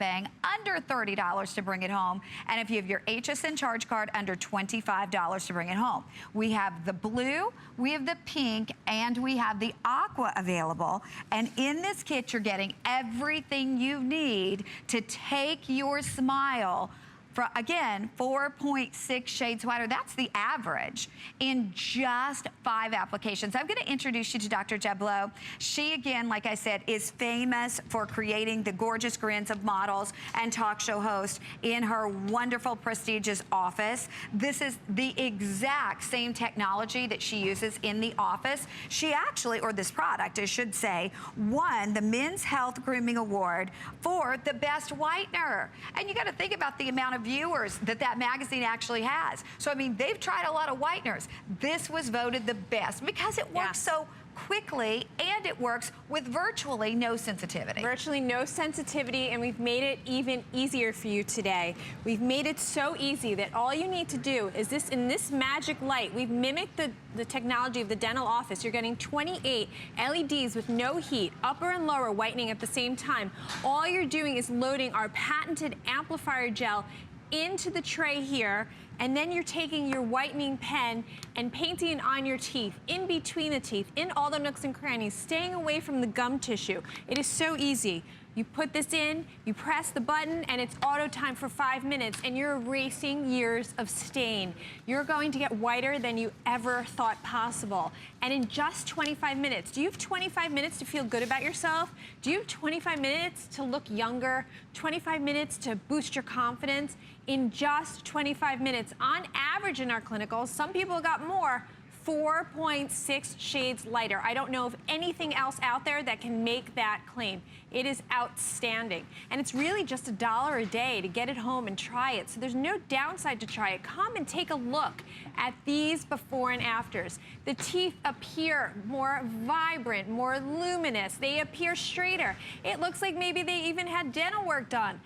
shipping, under $30 to bring it home. And if you have your HSN charge card, under $25 to bring it home. We have the blue, we have the pink, and we have the aqua available. And in this kit, you're getting everything you need to take your smile for, again, 4.6 shades whiter. That's the average in just 5 applications. I'm gonna introduce you to Dr. Jablow. She, again, like I said, is famous for creating the gorgeous grins of models and talk show hosts in her wonderful, prestigious office. This is the exact same technology that she uses in the office. She actually, or this product, I should say, won the Men's Health Grooming Award for the best whitener. And you gotta think about the amount of viewers that magazine actually has. So, I mean, they've tried a lot of whiteners. This was voted the best because it works so quickly, and it works with virtually no sensitivity. Virtually no sensitivity, and we've made it even easier for you today. We've made it so easy that all you need to do is in this magic light, we've mimicked the technology of the dental office. You're getting 28 LEDs with no heat, upper and lower whitening at the same time. All you're doing is loading our patented amplifier gel into the tray here, and then you're taking your whitening pen and painting it on your teeth, in between the teeth, in all the nooks and crannies, staying away from the gum tissue. It is so easy. You put this in, you press the button, and it's auto time for 5 minutes, and you're erasing years of stain. You're going to get whiter than you ever thought possible. And in just 25 minutes, do you have 25 minutes to feel good about yourself? Do you have 25 minutes to look younger? 25 minutes to boost your confidence? In just 25 minutes, on average in our clinicals, some people got more, 4.6 shades lighter. I don't know of anything else out there that can make that claim. It is outstanding. And it's really just $1 a day to get it home and try it. So there's no downside to try it. Come and take a look at these before and afters. The teeth appear more vibrant, more luminous. They appear straighter. It looks like maybe they even had dental work done.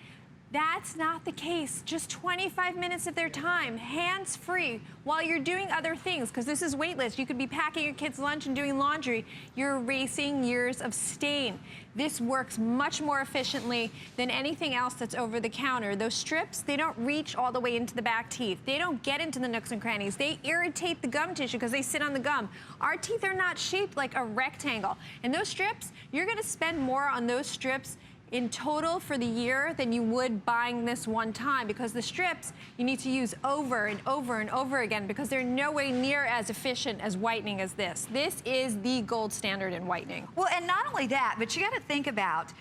That's not the case. Just 25 minutes of their time, hands-free, while you're doing other things, because this is weightless. You could be packing your kids' lunch and doing laundry. You're erasing years of stain. This works much more efficiently than anything else that's over the counter. Those strips, they don't reach all the way into the back teeth. They don't get into the nooks and crannies. They irritate the gum tissue because they sit on the gum. Our teeth are not shaped like a rectangle. And those strips, you're gonna spend more on those strips in total for the year than you would buying this one time, because the strips you need to use over and over and over again because they're no way near as efficient as whitening as this. This is the gold standard in whitening. Well, and not only that, but you got to think about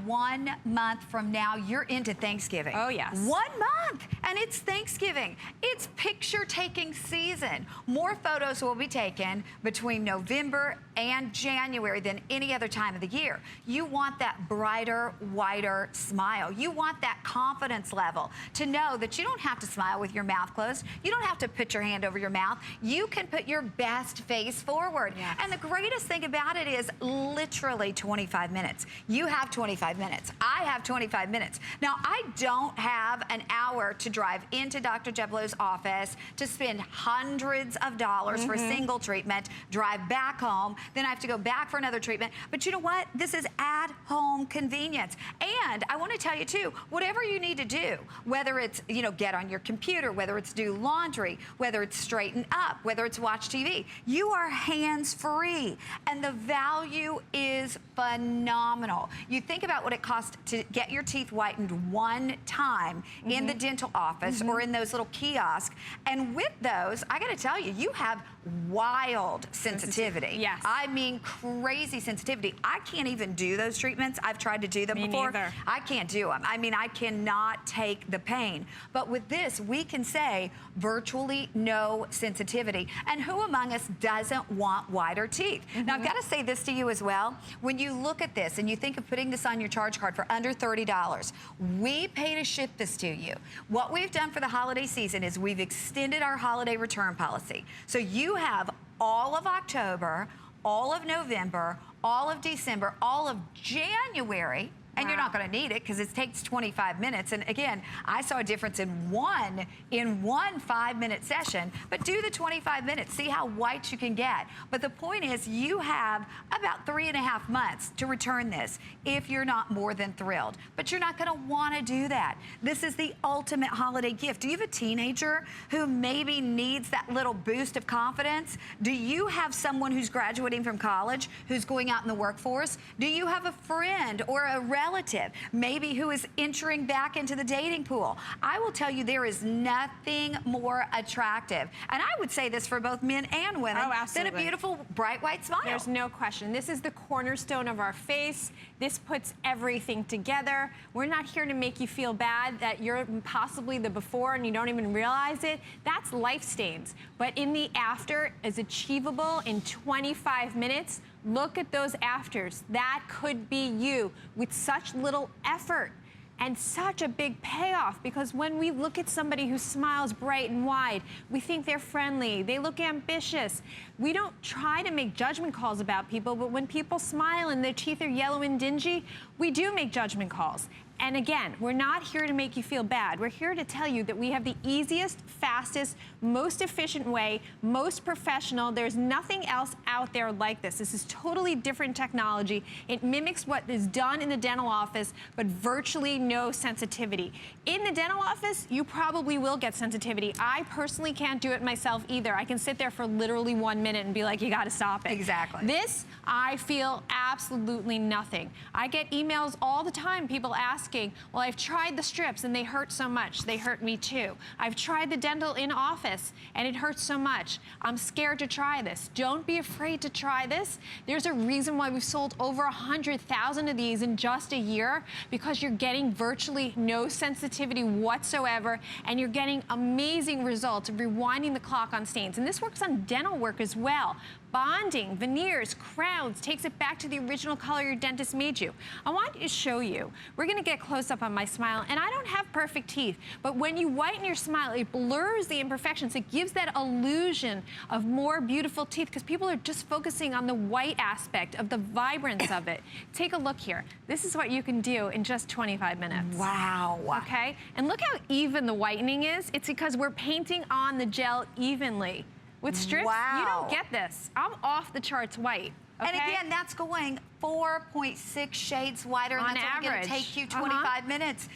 1 month from now, you're into Thanksgiving. Oh, yes. 1 month, and it's Thanksgiving. It's picture-taking season. More photos will be taken between November and January than any other time of the year. You want that brighter, whiter smile. You want that confidence level to know that you don't have to smile with your mouth closed. You don't have to put your hand over your mouth. You can put your best face forward. Yes. And the greatest thing about it is literally 25 minutes. You have 25 minutes. I have 25 minutes. Now, I don't have an hour to drive into Dr. Jablow's office to spend hundreds of dollars for a single treatment, drive back home, then I have to go back for another treatment. But you know what? This is at-home convenience. And I want to tell you, too, whatever you need to do, whether it's, you know, get on your computer, whether it's do laundry, whether it's straighten up, whether it's watch TV, you are hands-free. And the value is phenomenal. You think about what it costs to get your teeth whitened one time in the dental office or in those little kiosks. And with those, I gotta tell you, you have wild sensitivity. Yes. I mean, crazy sensitivity. I can't even do those treatments. I've tried to do them Me before. neither. I can't do them. I mean, I cannot take the pain. But with this, we can say virtually no sensitivity. And who among us doesn't want whiter teeth? Now, I've got to say this to you as well. When you look at this and you think of putting this on your charge card for under $30, we pay to ship this to you. What we've done for the holiday season is we've extended our holiday return policy. So you have all of October, all of November, all of December, all of January, And you're not going to need it because it takes 25 minutes. And again, I saw a difference in one 5-minute session, but do the 25 minutes. See how white you can get. But the point is you have about 3.5 months to return this if you're not more than thrilled. But you're not going to want to do that. This is the ultimate holiday gift. Do you have a teenager who maybe needs that little boost of confidence? Do you have someone who's graduating from college who's going out in the workforce? Do you have a friend or a relative maybe who is entering back into the dating pool? I will tell you there is nothing more attractive, and I would say this for both men and women, than a beautiful bright white smile. There's no question. This is the cornerstone of our face. This puts everything together. We're not here to make you feel bad that you're possibly the before and you don't even realize it. That's life stains. But in the after is achievable in 25 minutes. Look at those afters. That could be you with such little effort and such a big payoff, because when we look at somebody who smiles bright and wide, we think they're friendly, they look ambitious. We don't try to make judgment calls about people, but when people smile and their teeth are yellow and dingy, we do make judgment calls. And again, we're not here to make you feel bad. We're here to tell you that we have the easiest, fastest, most efficient way, most professional. There's nothing else out there like this. This is totally different technology. It mimics what is done in the dental office, but virtually no sensitivity. In the dental office, you probably will get sensitivity. I personally can't do it myself either. I can sit there for literally 1 minute and be like, you gotta stop it. Exactly. This, I feel absolutely nothing. I get emails all the time, people asking, well, I've tried the strips and they hurt so much. They hurt me too. I've tried the dental in office and it hurts so much. I'm scared to try this. Don't be afraid to try this. There's a reason why we've sold over 100,000 of these in just a year, because you're getting virtually no sensitivity whatsoever, and you're getting amazing results of rewinding the clock on stains. And this works on dental work as well. Bonding, veneers, crowns, takes it back to the original color your dentist made you. I want to show you. We're going to get close up on my smile, and I don't have perfect teeth, but when you whiten your smile, it blurs the imperfections. It gives that illusion of more beautiful teeth, because people are just focusing on the white aspect of the vibrance of it. Take a look here. This is what you can do in just 25 minutes. Wow. Okay? And look how even the whitening is. It's because we're painting on the gel evenly. With strips, you don't get this. I'm off the charts white. Okay? And again, that's going 4.6 shades whiter, and on that's only going to take you 25 minutes.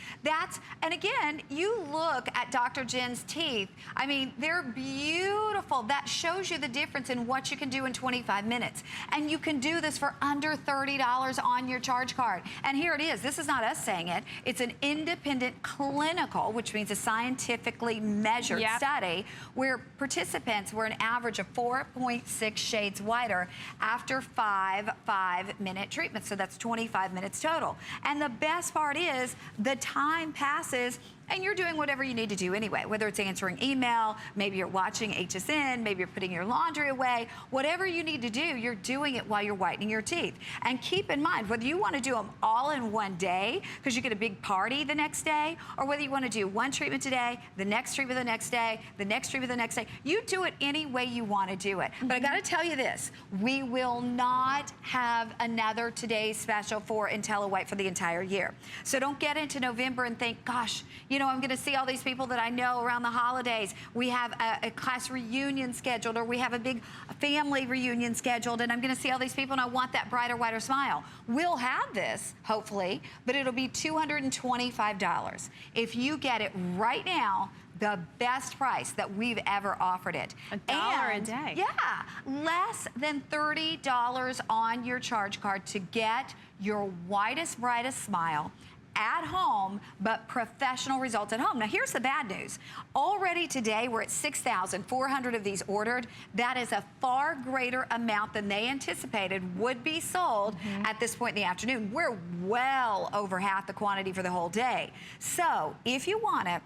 And again, you look at Dr. Jen's teeth. I mean, they're beautiful. That shows you the difference in what you can do in 25 minutes. And you can do this for under $30 on your charge card. And here it is. This is not us saying it. It's an independent clinical, which means a scientifically measured study, where participants were an average of 4.6 shades whiter after 5 5-minute treatment. So that's 25 minutes total. And the best part is the time passes and you're doing whatever you need to do anyway, whether it's answering email, maybe you're watching HSN, maybe you're putting your laundry away, whatever you need to do, you're doing it while you're whitening your teeth. And keep in mind, whether you want to do them all in one day, because you get a big party the next day, or whether you want to do one treatment today, the next treatment the next day, the next treatment the next day, you do it any way you want to do it. But I got to tell you this, we will not have another today's special for intelliWHiTE for the entire year. So don't get into November and think, gosh, you know, I'm going to see all these people that I know around the holidays. We have a class reunion scheduled, or we have a big family reunion scheduled, and I'm going to see all these people and I want that brighter, whiter smile. We'll have this, hopefully, but it'll be $225. If you get it right now, the best price that we've ever offered it. $1 a day. Yeah, less than $30 on your charge card to get your whitest, brightest smile at home, but professional results at home. Now, here's the bad news. Already today, we're at 6,400 of these ordered. That is a far greater amount than they anticipated would be sold at this point in the afternoon. We're well over half the quantity for the whole day. So, if you want it,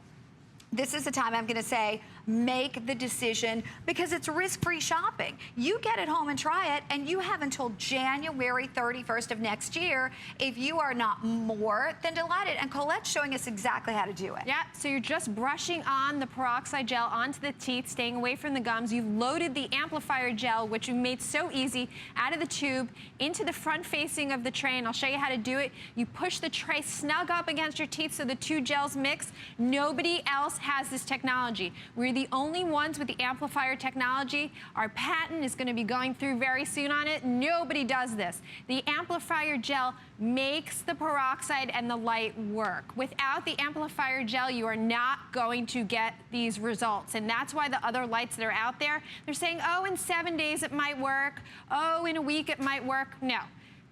this is the time I'm going to say, make the decision because it's risk-free shopping. You get it home and try it, and you have until January 31st of next year if you are not more than delighted. And Colette's showing us exactly how to do it. Yeah, so you're just brushing on the peroxide gel onto the teeth, staying away from the gums. You've loaded the amplifier gel, which you made so easy, out of the tube into the front facing of the tray, and I'll show you how to do it. You push the tray snug up against your teeth so the two gels mix. Nobody else has this technology. We're the only ones with the amplifier technology. Our patent is going to be going through very soon on it. Nobody does this. The amplifier gel makes the peroxide and the light work. Without the amplifier gel, you are not going to get these results. And that's why the other lights that are out there, they're saying, oh, in 7 days it might work. Oh, in a week it might work. No.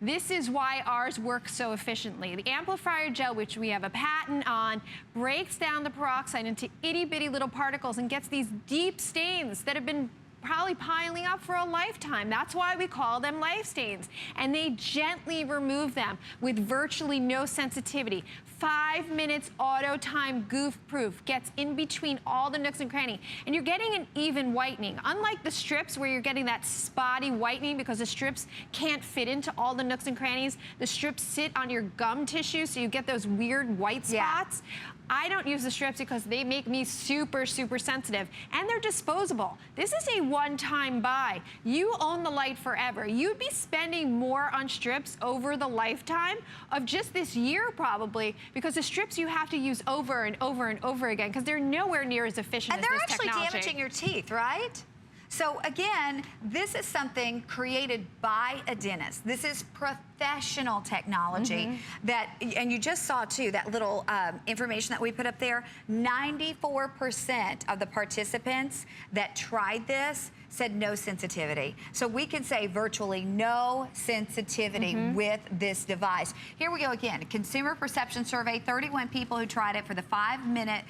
This is why ours works so efficiently. The amplifier gel, which we have a patent on, breaks down the peroxide into itty-bitty little particles and gets these deep stains that have been probably piling up for a lifetime. That's why we call them life stains. And they gently remove them with virtually no sensitivity. 5 minutes auto time goof proof, gets in between all the nooks and crannies. And you're getting an even whitening. Unlike the strips where you're getting that spotty whitening because the strips can't fit into all the nooks and crannies, the strips sit on your gum tissue so you get those weird white spots. Yeah. I don't use the strips because they make me super, super sensitive, and they're disposable. This is a one-time buy. You own the light forever. You'd be spending more on strips over the lifetime of just this year probably, because the strips you have to use over and over and over again because they're nowhere near as efficient as this technology. And they're actually damaging your teeth, right? So again, this is something created by a dentist. This is professional technology that, and you just saw too, that little information that we put up there, 94% of the participants that tried this said no sensitivity. So we can say virtually no sensitivity with this device. Here we go again, consumer perception survey, 31 people who tried it for the 5-minute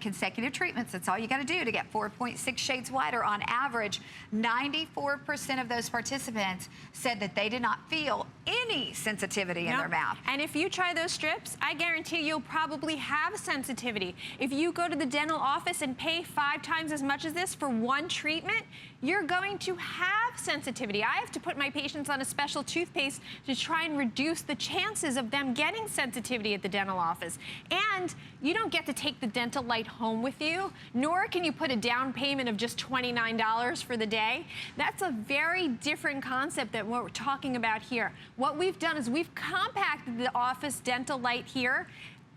consecutive treatments. That's all you got to do to get 4.6 shades whiter on average. 94% of those participants said that they did not feel any sensitivity in their mouth. And if you try those strips, I guarantee you'll probably have sensitivity. If you go to the dental office and pay 5 times as much as this for one treatment, you're going to have sensitivity. I have to put my patients on a special toothpaste to try and reduce the chances of them getting sensitivity at the dental office. And you don't get to take the dental light home with you, nor can you put a down payment of just $29 for the day. That's a very different concept than what we're talking about here. What we've done is we've compacted the office dental light here,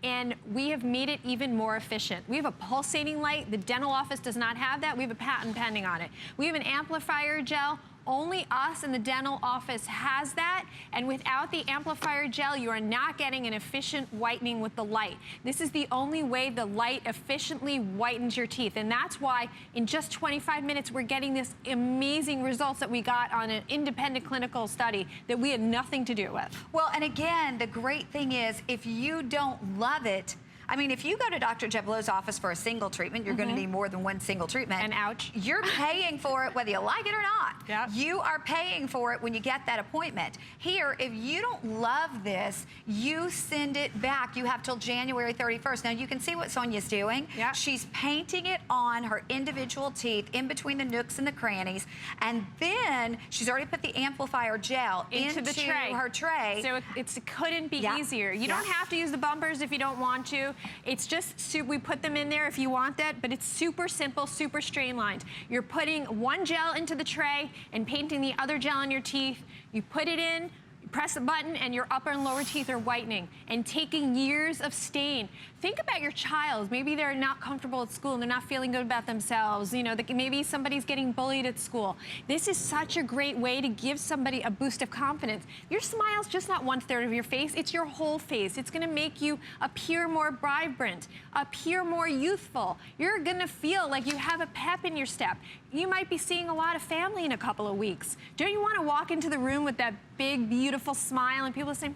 and we have made it even more efficient. We have a pulsating light. The dental office does not have that. We have a patent pending on it. We have an amplifier gel. Only us in the dental office has that, and without the amplifier gel, you are not getting an efficient whitening with the light. This is the only way the light efficiently whitens your teeth, and that's why in just 25 minutes we're getting this amazing results that we got on an independent clinical study that we had nothing to do with. Well, and again, the great thing is if you don't love it, I mean, if you go to Dr. Jablo's office for a single treatment, you're going to need more than one single treatment. And ouch. You're paying for it whether you like it or not. Yep. You are paying for it when you get that appointment. Here, if you don't love this, you send it back. You have till January 31st. Now, you can see what Sonia's doing. Yep. She's painting it on her individual teeth in between the nooks and the crannies. And then she's already put the amplifier gel into the tray. her tray. So it couldn't be easier. You don't have to use the bumpers if you don't want to. It's just, we put them in there if you want that, but it's super simple, super streamlined. You're putting one gel into the tray and painting the other gel on your teeth. You put it in, you press the button, and your upper and lower teeth are whitening and taking years of stain. Think about your child. Maybe they're not comfortable at school and they're not feeling good about themselves. You know, maybe somebody's getting bullied at school. This is such a great way to give somebody a boost of confidence. Your smile's just not 1/3 of your face, it's your whole face. It's gonna make you appear more vibrant, appear more youthful. You're gonna feel like you have a pep in your step. You might be seeing a lot of family in a couple of weeks. Don't you wanna walk into the room with that big, beautiful smile, and people are saying,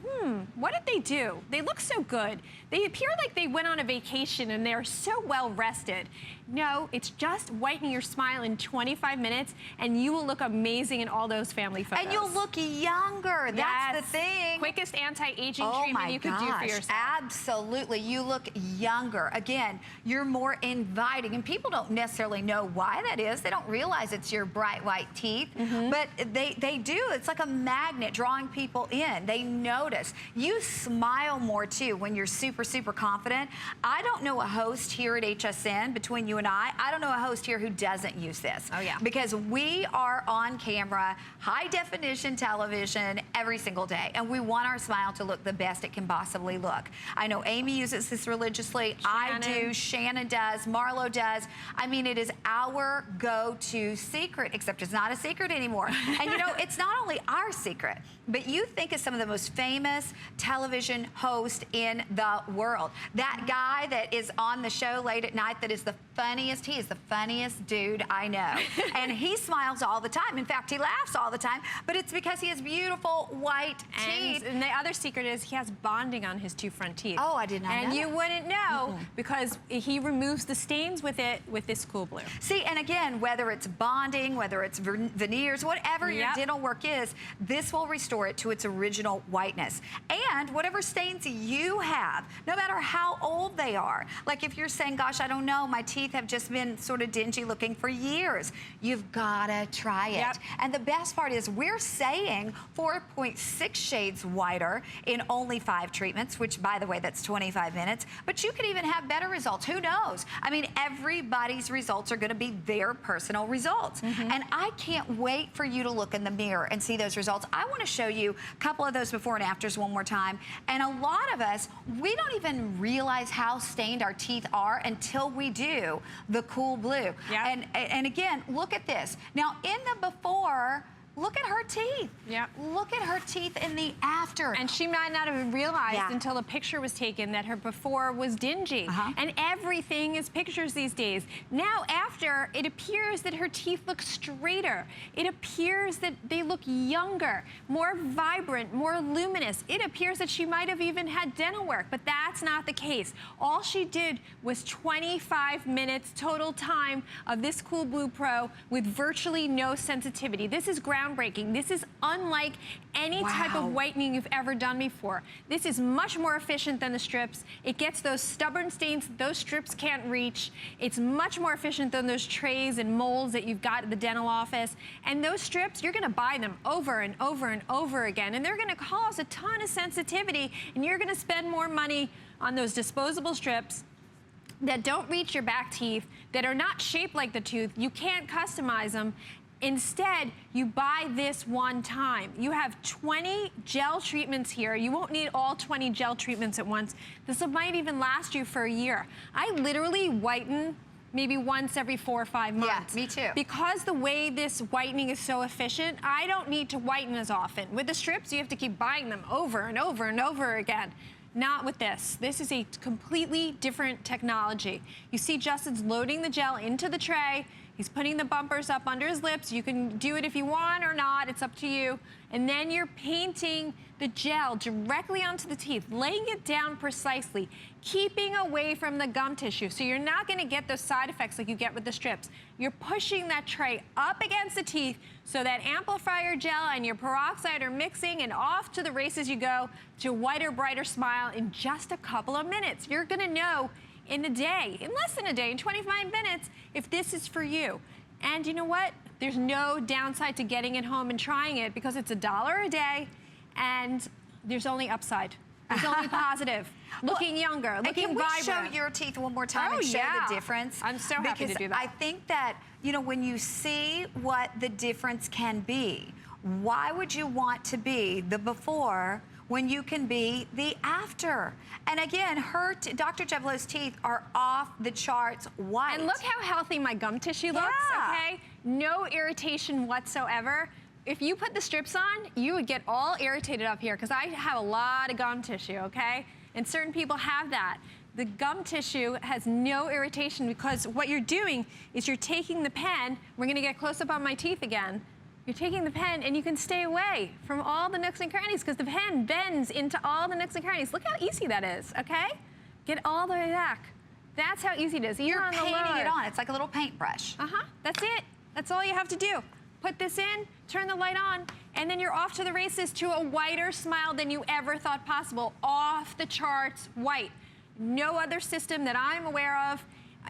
what did they do? They look so good. They appear like they went on a vacation and they're so well rested. No, it's just whitening your smile in 25 minutes, and you will look amazing in all those family photos. And you'll look younger. That's the thing. Quickest anti-aging treatment you could do for yourself. Absolutely. You look younger. Again, you're more inviting, and people don't necessarily know why that is. They don't realize it's your bright white teeth, but they do. It's like a magnet drawing people in. They notice. You smile more too when you're super, super confident. I don't know a host here at HSN, between you and I don't know a host here who doesn't use this. Oh, yeah. Because we are on camera, high definition television every single day, and we want our smile to look the best it can possibly look. I know Amy uses this religiously. I do. Shannon does. Marlo does. I mean, it is our go-to secret, except it's not a secret anymore. And you know, it's not only our secret, but you think of some of the most famous television hosts in the world. That guy that is on the show late at night that is the funniest, he is the funniest dude I know. And he smiles all the time. In fact, he laughs all the time, but it's because he has beautiful white teeth. And the other secret is he has bonding on his two front teeth. Oh, I did not know And you that. wouldn't know because he removes the stains with it with this cool blue. See, and again, whether it's bonding, whether it's veneers, whatever your dental work is, this will restore it to its original whiteness. And whatever stains you have, no matter how old they are, like if you're saying, gosh, I don't know, my teeth have just been sort of dingy looking for years, you've gotta try it. And the best part is we're saying 4.6 shades whiter in only 5 treatments, which by the way, that's 25 minutes, but you could even have better results. Who knows? I mean, everybody's results are gonna be their personal results. And I can't wait for you to look in the mirror and see those results. I wanna show you a couple of those before and afters one more time. And a lot of us, we don't even realize how stained our teeth are until we do the cool blue. And again, look at this. Now in the before, look at her teeth. Look at her teeth in the after. And she might not have realized until a picture was taken that her before was dingy. And everything is pictures these days. Now after, it appears that her teeth look straighter. It appears that they look younger, more vibrant, more luminous. It appears that she might have even had dental work, but that's not the case. All she did was 25 minutes total time of this Cool Blue Pro with virtually no sensitivity. This is groundbreaking. This is unlike any type of whitening you've ever done before. This is much more efficient than the strips. It gets those stubborn stains those strips can't reach. It's much more efficient than those trays and molds that you've got at the dental office. And those strips, you're gonna buy them over and over and over again, and they're gonna cause a ton of sensitivity, and you're gonna spend more money on those disposable strips that don't reach your back teeth, that are not shaped like the tooth. You can't customize them. Instead, you buy this one time. You have 20 gel treatments here. You won't need all 20 gel treatments at once. This might even last you for a year. I literally whiten maybe once every 4 or 5 months. Yeah, me too. Because the way this whitening is so efficient, I don't need to whiten as often. With the strips, you have to keep buying them over and over and over again. Not with this. This is a completely different technology. You see Justin's loading the gel into the tray. He's putting the bumpers up under his lips. You can do it if you want or not. It's up to you. And then you're painting the gel directly onto the teeth, laying it down precisely, keeping away from the gum tissue. So you're not going to get those side effects like you get with the strips. You're pushing that tray up against the teeth so that amplifier gel and your peroxide are mixing, and off to the races you go to a whiter, brighter smile in just a couple of minutes. You're going to know in a day, in less than a day, in 25 minutes, if this is for you. And you know what? There's no downside to getting it home and trying it because it's $1 a day, and there's only upside. There's only positive. Looking younger, looking vibrant. Can we show your teeth one more time and show the difference? I'm so happy to do that. I think that, you know, when you see what the difference can be, why would you want to be the before when you can be the after? And again, Dr. Jevlo's teeth are off the charts white. And look how healthy my gum tissue looks, okay? No irritation whatsoever. If you put the strips on, you would get all irritated up here because I have a lot of gum tissue, okay? And certain people have that. The gum tissue has no irritation because what you're doing is you're taking the pen, we're gonna get close up on my teeth again. You're taking the pen and you can stay away from all the nooks and crannies because the pen bends into all the nooks and crannies. Look how easy that is, okay? Get all the way back. That's how easy it is. You're painting it on. It's like a little paintbrush. That's it. That's all you have to do. Put this in, turn the light on, and then you're off to the races to a whiter smile than you ever thought possible. Off the charts white. No other system that I'm aware of.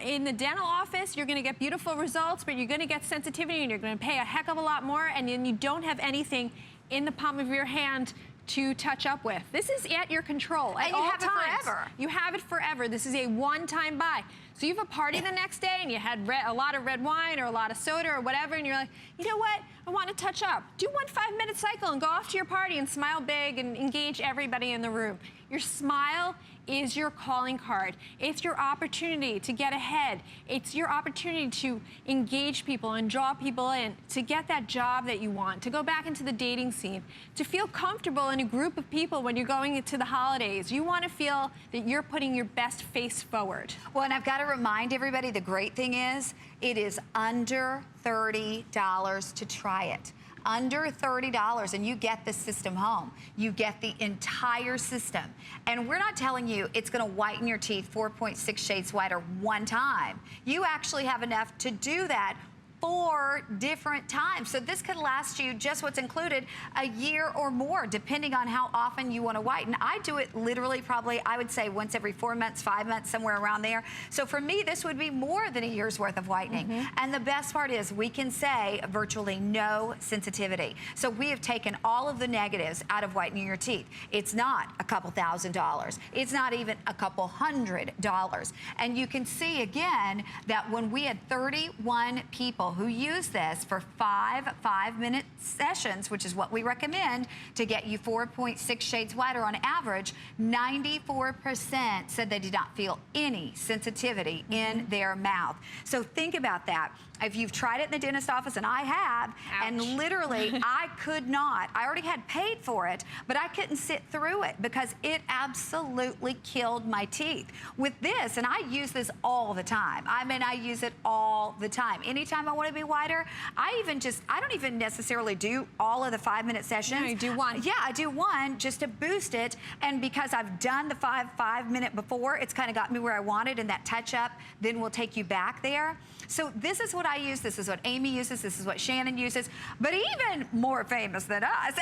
In the dental office, you're gonna get beautiful results, but you're gonna get sensitivity and you're gonna pay a heck of a lot more, and then you don't have anything in the palm of your hand to touch up with. This is at your control at all times. And you have it forever. You have it forever. This is a one-time buy. So you have a party the next day and you had a lot of red wine or a lot of soda or whatever, and you're like, you know what? I want to touch up. Do one 5-minute cycle and go off to your party and smile big and engage everybody in the room. Your smile is your calling card. It's your opportunity to get ahead. It's your opportunity to engage people and draw people in, to get that job that you want, to go back into the dating scene, to feel comfortable in a group of people when you're going into the holidays. You want to feel that you're putting your best face forward. Well, and I've got to remind everybody, the great thing is, it is under $30 to try it. Under $30, and you get the system home. You get the entire system. And we're not telling you it's gonna whiten your teeth 4.6 shades whiter one time. You actually have enough to do that 4 different times. So this could last you, just what's included, a year or more, depending on how often you want to whiten. I do it literally probably, I would say, once every 4 months, 5 months, somewhere around there. So for me, this would be more than a year's worth of whitening. And the best part is we can say virtually no sensitivity. So we have taken all of the negatives out of whitening your teeth. It's not a couple $1,000s. It's not even a couple $100. And you can see again that when we had 31 people who use this for 5-minute sessions, which is what we recommend to get you 4.6 shades whiter on average, 94% said they did not feel any sensitivity in their mouth. So think about that. If you've tried it in the dentist office, and I have, and literally I could not, I already had paid for it, but I couldn't sit through it because it absolutely killed my teeth. With this, and I use this all the time. I mean, I use it all the time. Anytime I want to be whiter, I don't even necessarily do all of the 5-minute sessions. No, you do one. Yeah, I do one just to boost it, and because I've done the 5-minute before, it's kind of got me where I wanted, and that touch up then will take you back there. So this is what I use, this is what Amy uses, this is what Shannon uses, but even more famous than us,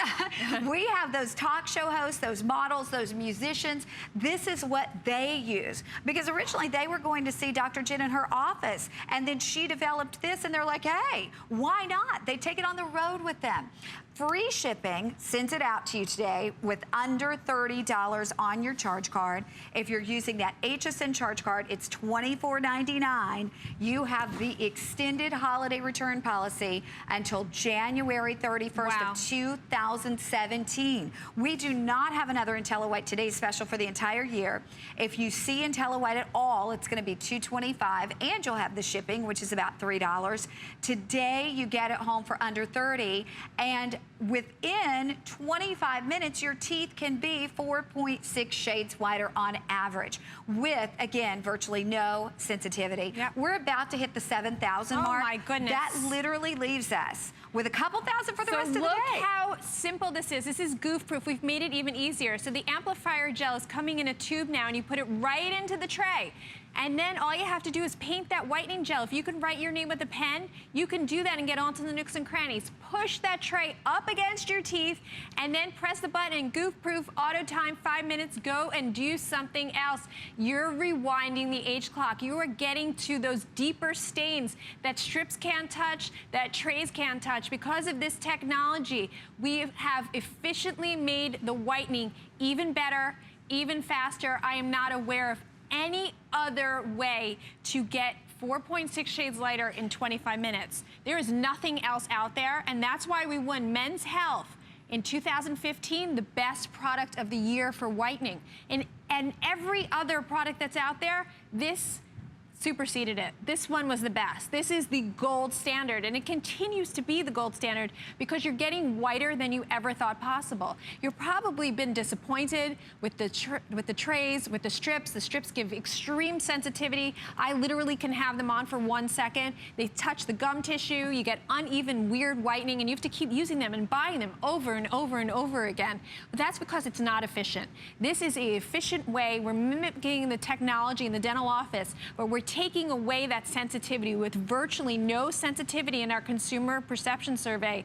we have those talk show hosts, those models, those musicians. This is what they use. Because originally they were going to see Dr. Jen in her office, and then she developed this, and they're like, hey, why not? They take it on the road with them. Free shipping sends it out to you today with under $30 on your charge card. If you're using that HSN charge card, it's $24.99. You have the extended holiday return policy until January 31st of 2017. We do not have another intelliWHiTE Today special for the entire year. If you see intelliWHiTE at all, it's going to be $225, and you'll have the shipping, which is about $3. Today, you get it home for under $30, and within 25 minutes, your teeth can be 4.6 shades whiter on average with, again, virtually no sensitivity. We're about to hit the 7,000 mark. Oh my goodness. That literally leaves us with a couple thousand for the rest of the day. So look how simple this is. This is goof proof. We've made it even easier. So the amplifier gel is coming in a tube now, and you put it right into the tray. And then all you have to do is paint that whitening gel. If you can write your name with a pen, you can do that and get onto the nooks and crannies. Push that tray up against your teeth and then press the button and goof-proof, auto time, 5 minutes, go and do something else. You're rewinding the age clock. You are getting to those deeper stains that strips can't touch, that trays can't touch. Because of this technology, we have efficiently made the whitening even better, even faster. I am not aware of any other way to get 4.6 shades lighter in 25 minutes. There is nothing else out there, and that's why we won Men's Health in 2015, the best product of the year for whitening. And every other product that's out there, this superseded it. This one was the best. This is the gold standard, and it continues to be the gold standard because you're getting whiter than you ever thought possible. You've probably been disappointed with the trays, with the strips. The strips give extreme sensitivity. I literally can have them on for 1 second. They touch the gum tissue. You get uneven, weird whitening, and you have to keep using them and buying them over and over and over again. But that's because it's not efficient. This is an efficient way. We're mimicking the technology in the dental office where we're taking away that sensitivity with virtually no sensitivity in our consumer perception survey.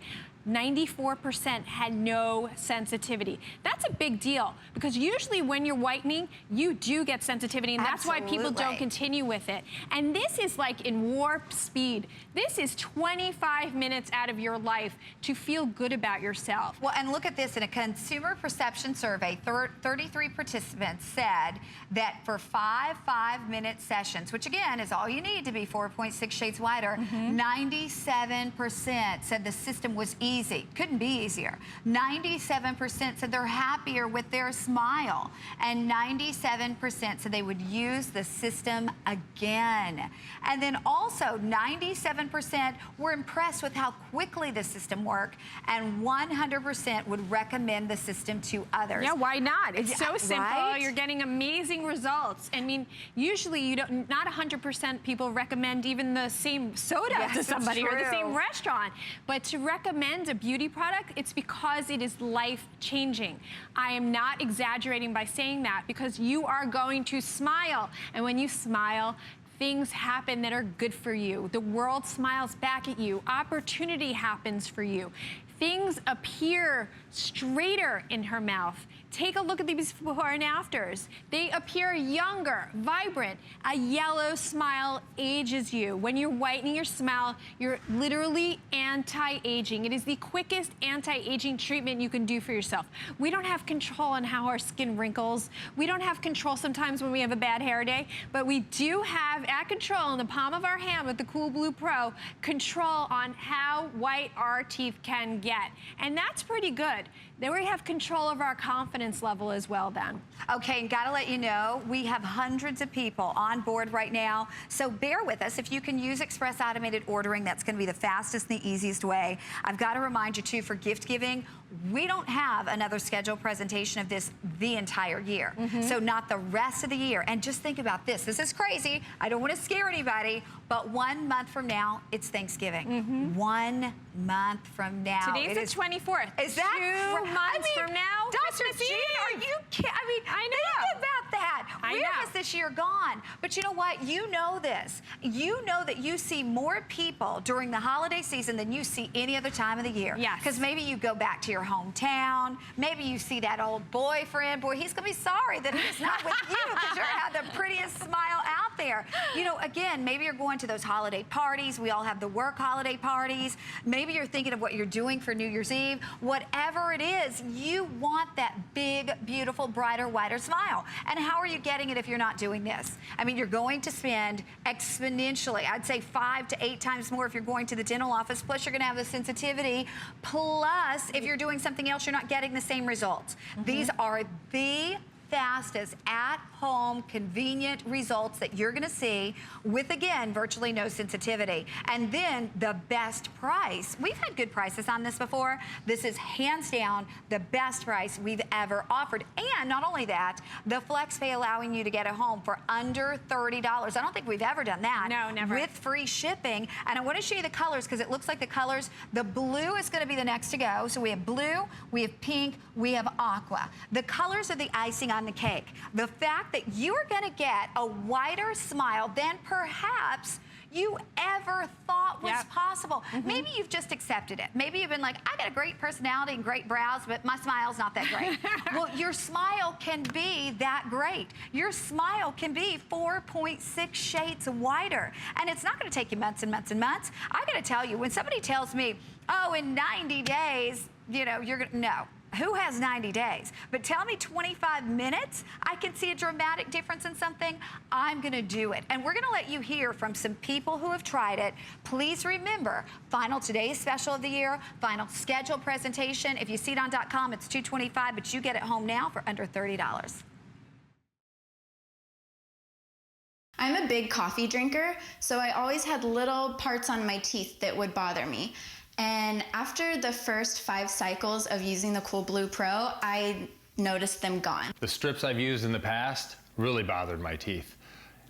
94% had no sensitivity. That's a big deal because usually when you're whitening, you do get sensitivity, and that's why people don't continue with it. And this is like in warp speed. This is 25 minutes out of your life to feel good about yourself. Well, and look at this. In a consumer perception survey, 33 participants said that for 5 5-minute sessions, which again is all you need to be 4.6 shades whiter, 97% said the system was easy. Couldn't be easier. 97% said they're happier with their smile. And 97% said they would use the system again. And then also 97% were impressed with how quickly the system worked, and 100% would recommend the system to others. Yeah, why not? It's so simple. Right? You're getting amazing results. I mean, usually you don't, not 100% people recommend even the same soda to somebody or the same restaurant. But to recommend a beauty product, it's because it is life-changing. I am not exaggerating by saying that because you are going to smile. And when you smile, things happen that are good for you. The world smiles back at you. Opportunity happens for you. Things appear straighter in her mouth. Take a look at these before and afters. They appear younger, vibrant. A yellow smile ages you. When you're whitening your smile, you're literally anti-aging. It is the quickest anti-aging treatment you can do for yourself. We don't have control on how our skin wrinkles. We don't have control sometimes when we have a bad hair day, but we do have at control in the palm of our hand with the Cool Blue Pro, control on how white our teeth can get. And that's pretty good. Then we have control of our confidence level as well then. Okay, and gotta let you know, we have hundreds of people on board right now, so bear with us. If you can use Express Automated Ordering, that's gonna be the fastest and the easiest way. I've gotta remind you too, for gift giving, we don't have another scheduled presentation of this the entire year. So not the rest of the year. And just think about this. This is crazy. I don't want to scare anybody, but 1 month from now, it's Thanksgiving. 1 month from now. Today's the 24th. Is that 2 months from now? Dr. Jean, are you kidding? I mean, think about that. Where is this year gone? But you know what? You know this. You know that you see more people during the holiday season than you see any other time of the year. Yes. Because maybe you go back to your hometown. Maybe you see that old boyfriend. Boy, he's going to be sorry that he's not with you because you have the prettiest smile out there. You know, again, maybe you're going to those holiday parties. We all have the work holiday parties. Maybe you're thinking of what you're doing for New Year's Eve. Whatever it is, you want that big, beautiful, brighter, whiter smile. And how are you getting it if you're not doing this? I mean, you're going to spend exponentially, I'd say 5 to 8 times more if you're going to the dental office. Plus, you're going to have the sensitivity. Plus, if you're doing something else, you're not getting the same results. These are the fastest at-home convenient results that you're going to see with, again, virtually no sensitivity. And then the best price. We've had good prices on this before. This is hands down the best price we've ever offered. And not only that, the flex pay allowing you to get it home for under $30. I don't think we've ever done that. No, never. With free shipping. And I want to show you the colors because it looks like the colors. The blue is going to be the next to go. So we have blue, we have pink, we have aqua. The colors are the icing on the cake. The fact that you are going to get a whiter smile than perhaps you ever thought was possible. Maybe you've just accepted it. Maybe you've been like, I got a great personality and great brows, but my smile's not that great. Well, your smile can be that great. Your smile can be 4.6 shades whiter. And it's not going to take you months and months and months. I got to tell you, when somebody tells me, oh, in 90 days, you know, you're going to, no. Who has 90 days? But tell me 25 minutes, I can see a dramatic difference in something, I'm gonna do it. And we're gonna let you hear from some people who have tried it. Please remember, final today's special of the year, final scheduled presentation. If you see it on .com, it's $225, but you get it home now for under $30. I'm a big coffee drinker, so I always had little parts on my teeth that would bother me. And after the first 5 cycles of using the Cool Blue Pro, I noticed them gone. The strips I've used in the past really bothered my teeth.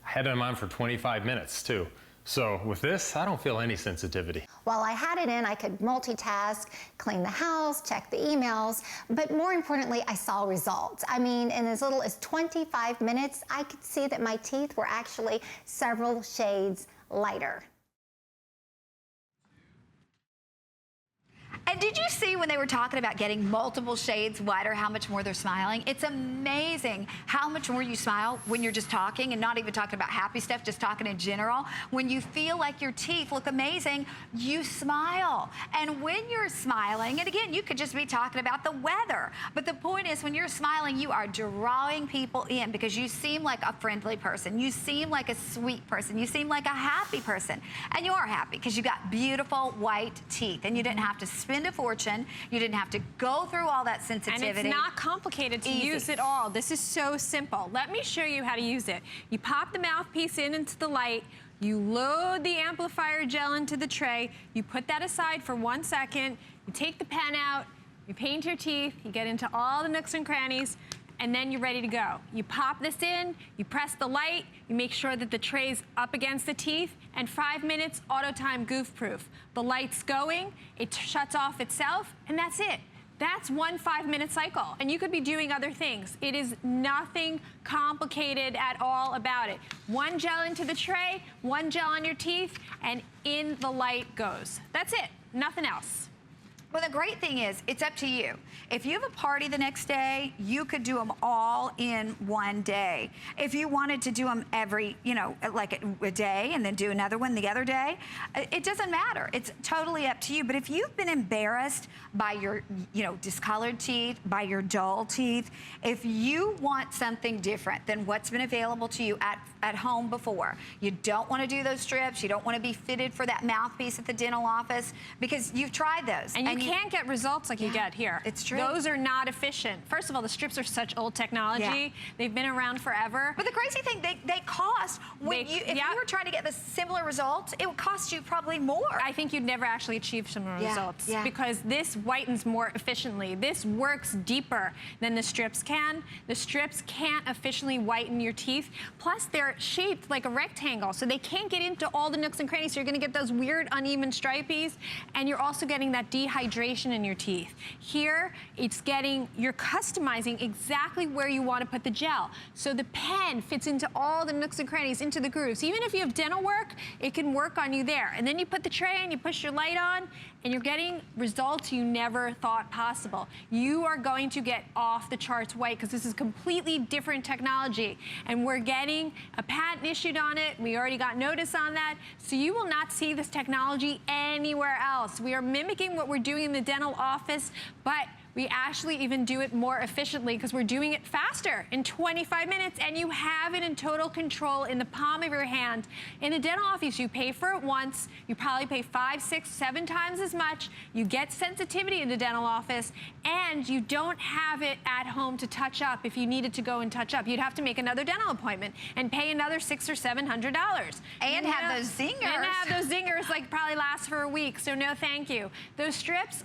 I had them on for 25 minutes too. So with this, I don't feel any sensitivity. While I had it in, I could multitask, clean the house, check the emails, but more importantly, I saw results. I mean, in as little as 25 minutes, I could see that my teeth were actually several shades lighter. And did you see when they were talking about getting multiple shades whiter, how much more they're smiling? It's amazing how much more you smile when you're just talking and not even talking about happy stuff, just talking in general. When you feel like your teeth look amazing, you smile. And when you're smiling, and again, you could just be talking about the weather, but the point is when you're smiling, you are drawing people in because you seem like a friendly person. You seem like a sweet person. You seem like a happy person. And you are happy because you got beautiful white teeth and you didn't have to spend a fortune. You didn't have to go through all that sensitivity. And it's not complicated to use at all. This is so simple. Let me show you how to use it. You pop the mouthpiece into the light. You load the amplifier gel into the tray. You put that aside for 1 second. You take the pen out. You paint your teeth. You get into all the nooks and crannies. And then you're ready to go. You pop this in, you press the light, you make sure that the tray's up against the teeth, and 5 minutes, auto time goof proof. The light's going, it shuts off itself, and that's it. That's 1 5-minute cycle, and you could be doing other things. It is nothing complicated at all about it. 1 gel into the tray, 1 gel on your teeth, and in the light goes. That's it, nothing else. Well, the great thing is, it's up to you. If you have a party the next day, you could do them all in 1 day. If you wanted to do them every, like a day and then do another one the other day, it doesn't matter. It's totally up to you. But if you've been embarrassed by your, discolored teeth, by your dull teeth, if you want something different than what's been available to you at home before, you don't want to do those strips, you don't want to be fitted for that mouthpiece at the dental office because you've tried those. And you can't get results like you get here. It's true. Those are not efficient. First of all, the strips are such old technology. Yeah. They've been around forever. But the crazy thing, they cost, if you were trying to get the similar results, it would cost you probably more. I think you'd never actually achieve similar results because this whitens more efficiently. This works deeper than the strips can. The strips can't efficiently whiten your teeth. Plus, they're shaped like a rectangle, so they can't get into all the nooks and crannies, so you're gonna get those weird uneven stripies, and you're also getting that dehydration in your teeth. Here, you're customizing exactly where you want to put the gel. So the pen fits into all the nooks and crannies, into the grooves. Even if you have dental work, it can work on you there. And then you put the tray and you push your light on, and you're getting results you never thought possible. You are going to get off the charts white because this is completely different technology. And we're getting a patent issued on it. We already got notice on that. So you will not see this technology anywhere else. We are mimicking what we're doing in the dental office, but we actually even do it more efficiently because we're doing it faster in 25 minutes, and you have it in total control in the palm of your hand. In the dental office, you pay for it once. You probably pay 5, 6, 7 times as much. You get sensitivity in the dental office, and you don't have it at home to touch up if you needed to go and touch up. You'd have to make another dental appointment and pay another $600 or $700. And have those zingers. And have those zingers probably last for a week, so no thank you. Those strips,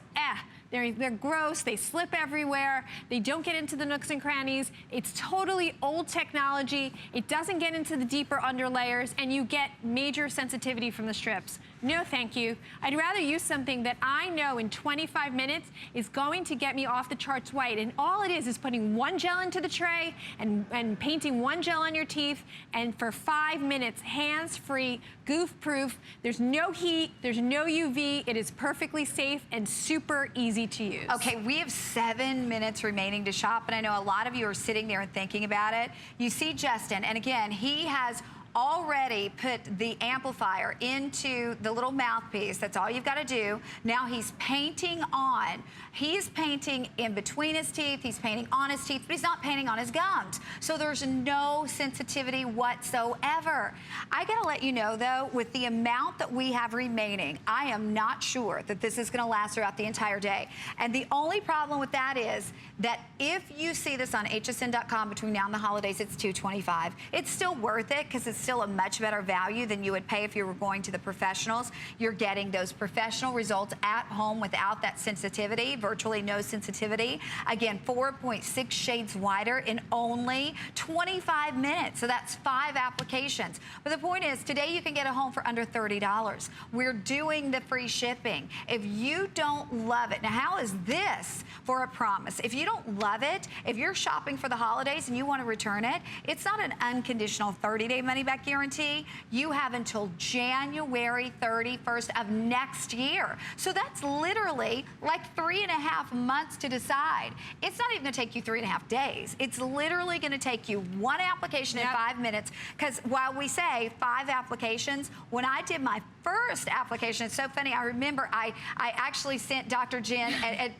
they're gross, they slip everywhere, they don't get into the nooks and crannies, it's totally old technology, it doesn't get into the deeper underlayers, and you get major sensitivity from the strips. No thank you. I'd rather use something that I know in 25 minutes is going to get me off the charts white, and all it is putting 1 gel into the tray and painting 1 gel on your teeth, and for 5 minutes, hands-free, goof-proof, there's no heat, there's no UV, it is perfectly safe and super easy to use. Okay, we have 7 minutes remaining to shop, and I know a lot of you are sitting there and thinking about it. You see Justin, and again, he has already put the amplifier into the little mouthpiece. That's all you've got to do. Now he's painting on. He's painting in between his teeth. He's painting on his teeth, but he's not painting on his gums. So there's no sensitivity whatsoever. I got to let you know, though, with the amount that we have remaining, I am not sure that this is going to last throughout the entire day. And the only problem with that is that if you see this on hsn.com between now and the holidays, it's $225. It's still worth it because it's still a much better value than you would pay if you were going to the professionals. You're getting those professional results at home without that sensitivity, virtually no sensitivity. Again, 4.6 shades whiter in only 25 minutes. So that's 5 applications. But the point is, today you can get a home for under $30. We're doing the free shipping. If you don't love it, now how is this for a promise? If you don't love it, if you're shopping for the holidays and you want to return it, it's not an unconditional 30-day money-back guarantee. You have until January 31st of next year. So that's literally like 3.5 months to decide. It's not even going to take you 3.5 days. It's literally going to take you 1 application in 5 minutes, because while we say 5 applications, when I did my first application, it's so funny, I remember I actually sent Dr. Jen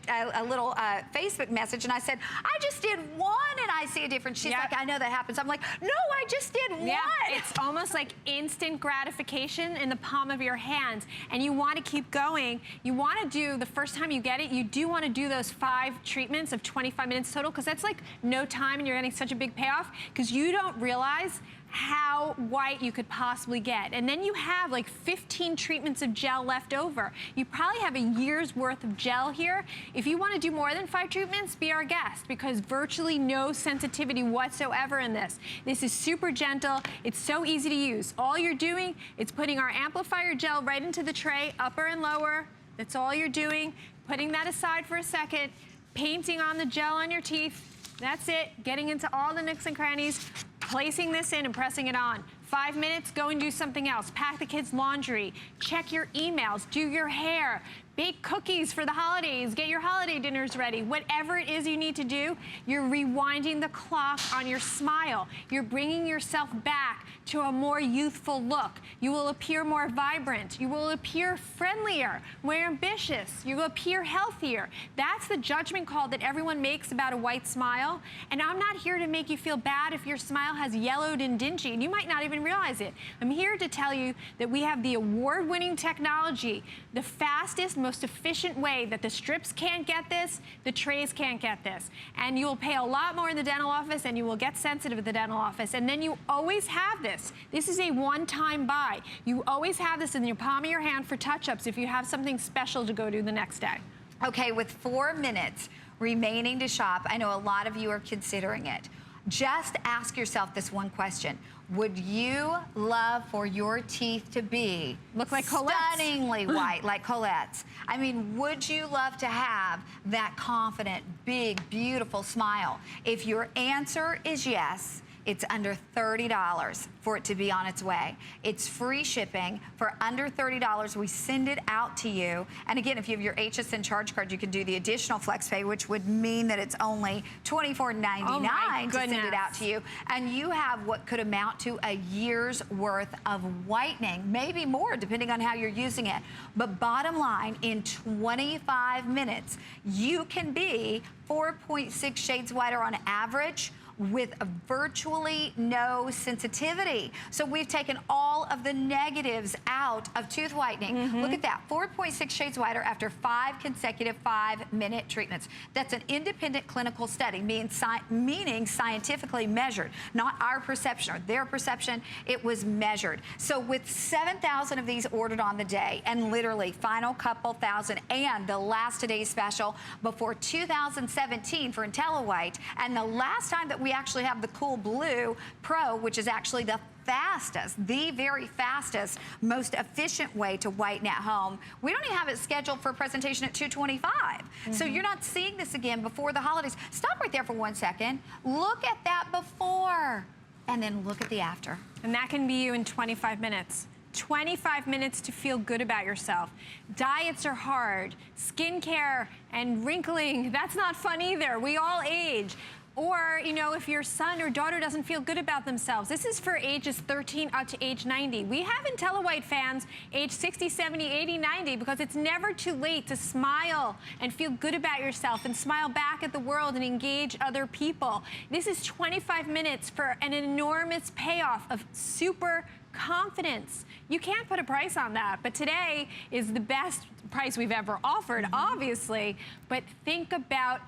a little Facebook message, and I said, I just did 1 and I see a difference. She's like, I know that happens. I'm like, no, I just did 1. It's almost like instant gratification in the palm of your hands, and you want to keep going. You want to do, the first time you get it, you do want to do those 5 treatments of 25 minutes total, because that's like no time and you're getting such a big payoff, because you don't realize how white you could possibly get. And then you have like 15 treatments of gel left over. You probably have a year's worth of gel here. If you want to do more than 5 treatments, be our guest, because virtually no sensitivity whatsoever in this. This is super gentle. It's so easy to use. All you're doing is putting our amplifier gel right into the tray, upper and lower. That's all you're doing. Putting that aside for a second, painting on the gel on your teeth. That's it. Getting into all the nooks and crannies, placing this in and pressing it on. 5 minutes, go and do something else. Pack the kids' laundry, check your emails, do your hair, bake cookies for the holidays, get your holiday dinners ready. Whatever it is you need to do, you're rewinding the clock on your smile. You're bringing yourself back to a more youthful look. You will appear more vibrant. You will appear friendlier, more ambitious. You will appear healthier. That's the judgment call that everyone makes about a white smile. And I'm not here to make you feel bad if your smile has yellowed and dingy, and you might not even realize it. I'm here to tell you that we have the award-winning technology, the fastest, most efficient way that the strips can't get this, the trays can't get this. And you will pay a lot more in the dental office, and you will get sensitive at the dental office. And then you always have this. This is a one-time buy. You always have this in your palm of your hand for touch-ups if you have something special to go do the next day. Okay, with 4 minutes remaining to shop, I know a lot of you are considering it. Just ask yourself this one question. Would you love for your teeth to be look like Colette's, stunningly white, like Colette's? I mean, would you love to have that confident, big, beautiful smile? If your answer is yes, it's under $30 for it to be on its way. It's free shipping. For under $30, we send it out to you. And again, if you have your HSN charge card, you can do the additional flex pay, which would mean that it's only $24.99 to send it out to you. And you have what could amount to a year's worth of whitening, maybe more, depending on how you're using it. But bottom line, in 25 minutes, you can be 4.6 shades whiter on average, with virtually no sensitivity. So we've taken all of the negatives out of tooth whitening. Look at that, 4.6 shades whiter after 5 consecutive 5-minute treatments. That's an independent clinical study, meaning scientifically measured, not our perception or their perception, it was measured. So with 7,000 of these ordered on the day, and literally final couple thousand, and the last today's special before 2017 for intelliWHiTE, and the last time that we actually have the Cool Blue Pro, which is actually the very fastest, most efficient way to whiten at home. We don't even have it scheduled for a presentation at 2:25. So you're not seeing this again before the holidays. Stop right there for 1 second. Look at that before, and then look at the after. And that can be you in 25 minutes. 25 minutes to feel good about yourself. Diets are hard. Skincare and wrinkling, that's not fun either. We all age. Or, you know, if your son or daughter doesn't feel good about themselves. This is for ages 13 up to age 90. We have intelliWHiTE fans age 60, 70, 80, 90 because it's never too late to smile and feel good about yourself and smile back at the world and engage other people. This is 25 minutes for an enormous payoff of super confidence. You can't put a price on that, but today is the best price we've ever offered, obviously. But think about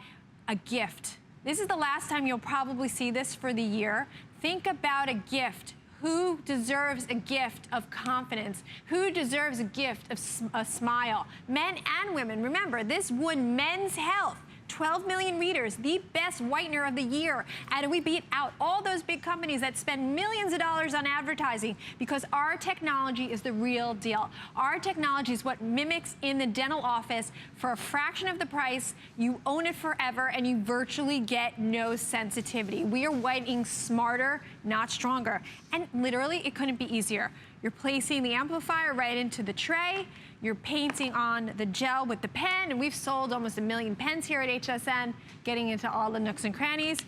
a gift. This is the last time you'll probably see this for the year. Think about a gift. Who deserves a gift of confidence? Who deserves a gift of a smile? Men and women. Remember, this won Men's Health. 12 million readers, the best whitener of the year. And we beat out all those big companies that spend millions of dollars on advertising because our technology is the real deal. Our technology is what mimics in the dental office for a fraction of the price. You own it forever and you virtually get no sensitivity. We are whitening smarter, not stronger. And literally, it couldn't be easier. You're placing the amplifier right into the tray. You're painting on the gel with the pen, and we've sold almost 1 million pens here at HSN, getting into all the nooks and crannies.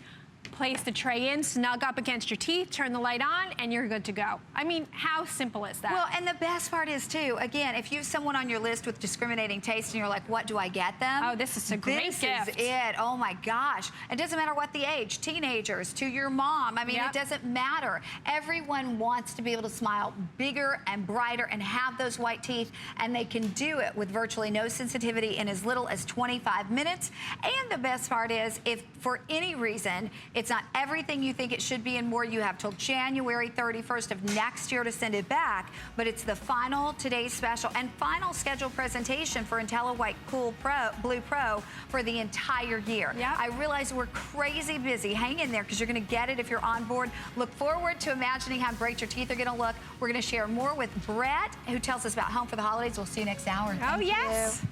Place the tray in, snug up against your teeth, turn the light on, and you're good to go. I mean, how simple is that? Well, and the best part is, too, again, if you have someone on your list with discriminating taste and you're like, what do I get them? Oh, this is a great gift. This is it. Oh, my gosh. It doesn't matter what the age. Teenagers, to your mom. I mean, It doesn't matter. Everyone wants to be able to smile bigger and brighter and have those white teeth, and they can do it with virtually no sensitivity in as little as 25 minutes. And the best part is, if for any reason it's not everything you think it should be and more, you have till January 31st of next year to send it back. But it's the final today's special and final scheduled presentation for intelliWHiTE Blue Pro for the entire year. Yep. I realize we're crazy busy. Hang in there because you're going to get it if you're on board. Look forward to imagining how great your teeth are going to look. We're going to share more with Brett, who tells us about home for the holidays. We'll see you next hour. Oh, yes.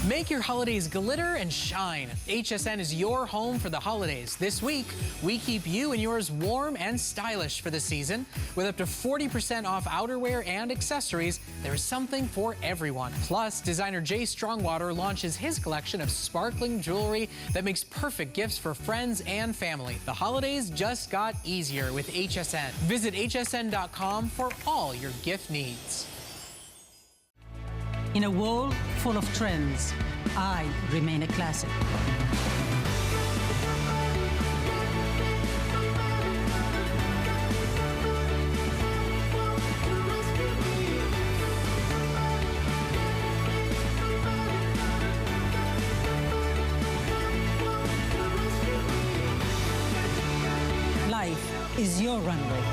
Make your holidays glitter and shine. HSN is your home for the holidays. This week, we keep you and yours warm and stylish for the season. With up to 40% off outerwear and accessories, there is something for everyone. Plus, designer Jay Strongwater launches his collection of sparkling jewelry that makes perfect gifts for friends and family. The holidays just got easier with HSN. Visit hsn.com for all your gift needs. In a world full of trends, I remain a classic. Life is your runway.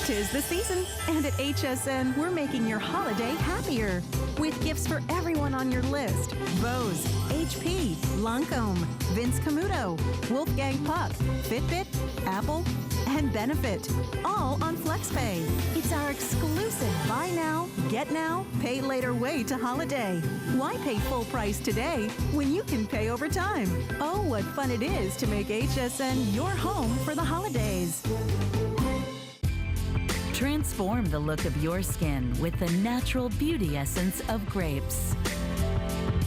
Tis the season, and at HSN, we're making your holiday happier with gifts for everyone on your list. Bose, HP, Lancome, Vince Camuto, Wolfgang Puck, Fitbit, Apple, and Benefit, all on FlexPay. It's our exclusive buy now, get now, pay later way to holiday. Why pay full price today when you can pay over time? Oh, what fun it is to make HSN your home for the holidays. Transform the look of your skin with the natural beauty essence of grapes.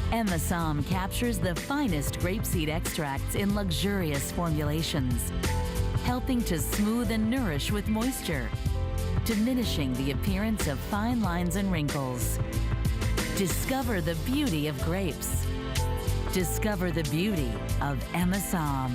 Emasam captures the finest grapeseed extracts in luxurious formulations, helping to smooth and nourish with moisture, diminishing the appearance of fine lines and wrinkles. Discover the beauty of grapes. Discover the beauty of Emasam.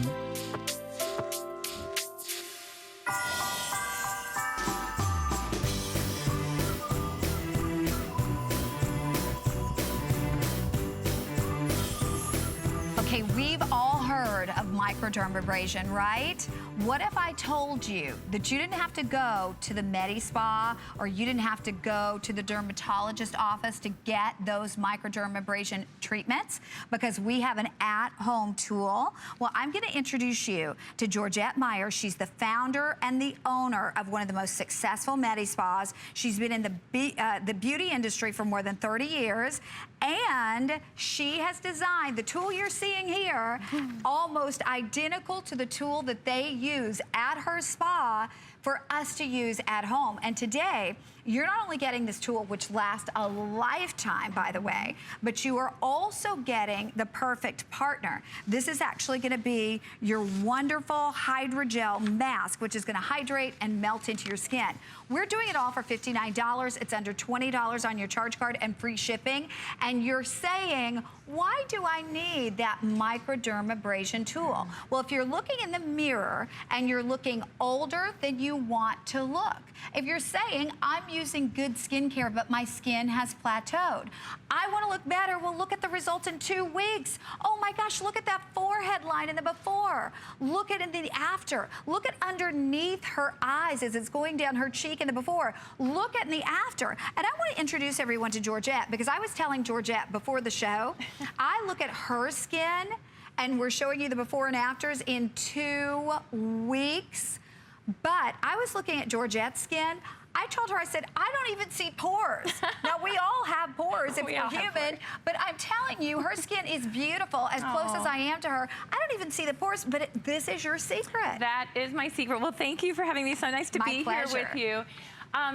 Okay, we've all heard of microdermabrasion, right? What if I told you that you didn't have to go to the Medi-Spa or you didn't have to go to the dermatologist office to get those microdermabrasion treatments because we have an at-home tool? Well, I'm going to introduce you to Georgette Meyer. She's the founder and the owner of one of the most successful Medi-Spas. She's been in the beauty industry for more than 30 years, and she has designed the tool you're seeing here almost identical to the tool that they use at her spa for us to use at home. And today, you're not only getting this tool, which lasts a lifetime, by the way, but you are also getting the perfect partner. This is actually going to be your wonderful hydrogel mask, which is going to hydrate and melt into your skin. We're doing it all for $59. It's under $20 on your charge card and free shipping. And you're saying, why do I need that microdermabrasion tool? Well, if you're looking in the mirror and you're looking older than you you want to look. If you're saying, I'm using good skincare, but my skin has plateaued, I want to look better, well, look at the results in 2 weeks. Oh my gosh, look at that forehead line in the before. Look at it in the after. Look at underneath her eyes as it's going down her cheek in the before. Look at in the after. And I want to introduce everyone to Georgette, because I was telling Georgette before the show, I look at her skin, and we're showing you the before and afters in 2 weeks. But I was looking at Georgette's skin. I told her, I said, I don't even see pores. Now, we all have pores if we're human, but I'm telling you, her skin is beautiful, as close as I am to her. I don't even see the pores, but this is your secret. That is my secret. Well, thank you for having me. So nice to be here with you.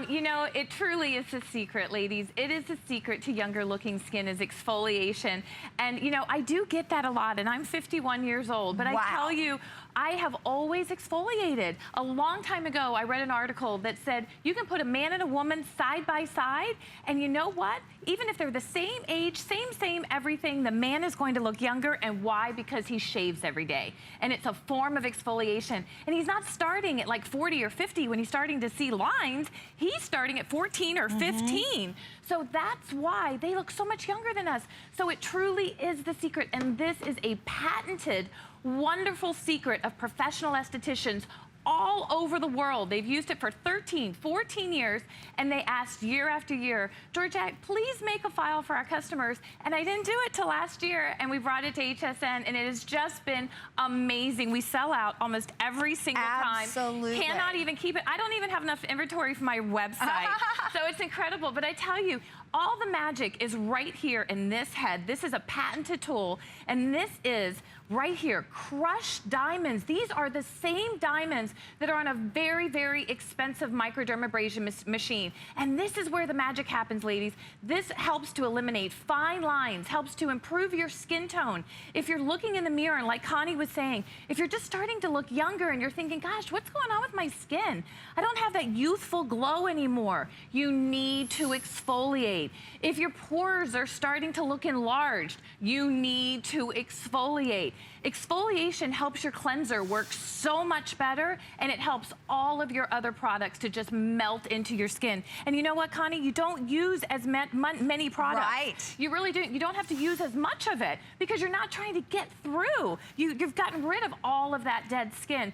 You know, it truly is a secret, ladies. It is a secret to younger looking skin is exfoliation. And, you know, I do get that a lot, and I'm 51 years old, but I tell you, I have always exfoliated. A long time ago, I read an article that said you can put a man and a woman side by side, and you know what? Even if they're the same age, same everything, the man is going to look younger. And why? Because he shaves every day. And it's a form of exfoliation. And he's not starting at like 40 or 50 when he's starting to see lines. He's starting at 14 or 15. So that's why they look so much younger than us. So it truly is the secret. And this is a patented, wonderful secret of professional estheticians all over the world. They've used it for 13, 14 years, and they asked year after year, Georgette, please make a file for our customers. And I didn't do it till last year, and we brought it to HSN, and it has just been amazing. We sell out almost every single time. Absolutely. Cannot even keep it. I don't even have enough inventory for my website. So it's incredible. But I tell you, all the magic is right here in this head. This is a patented tool, and this is right here, crushed diamonds. These are the same diamonds that are on a very, very expensive microdermabrasion machine. And this is where the magic happens, ladies. This helps to eliminate fine lines, helps to improve your skin tone. If you're looking in the mirror, and like Connie was saying, if you're just starting to look younger and you're thinking, gosh, what's going on with my skin? I don't have that youthful glow anymore. You need to exfoliate. If your pores are starting to look enlarged, you need to exfoliate. Exfoliation helps your cleanser work so much better, and it helps all of your other products to just melt into your skin. And you know what, Connie? You don't use as many products. Right. You really do. You don't have to use as much of it because you're not trying to get through. You've gotten rid of all of that dead skin.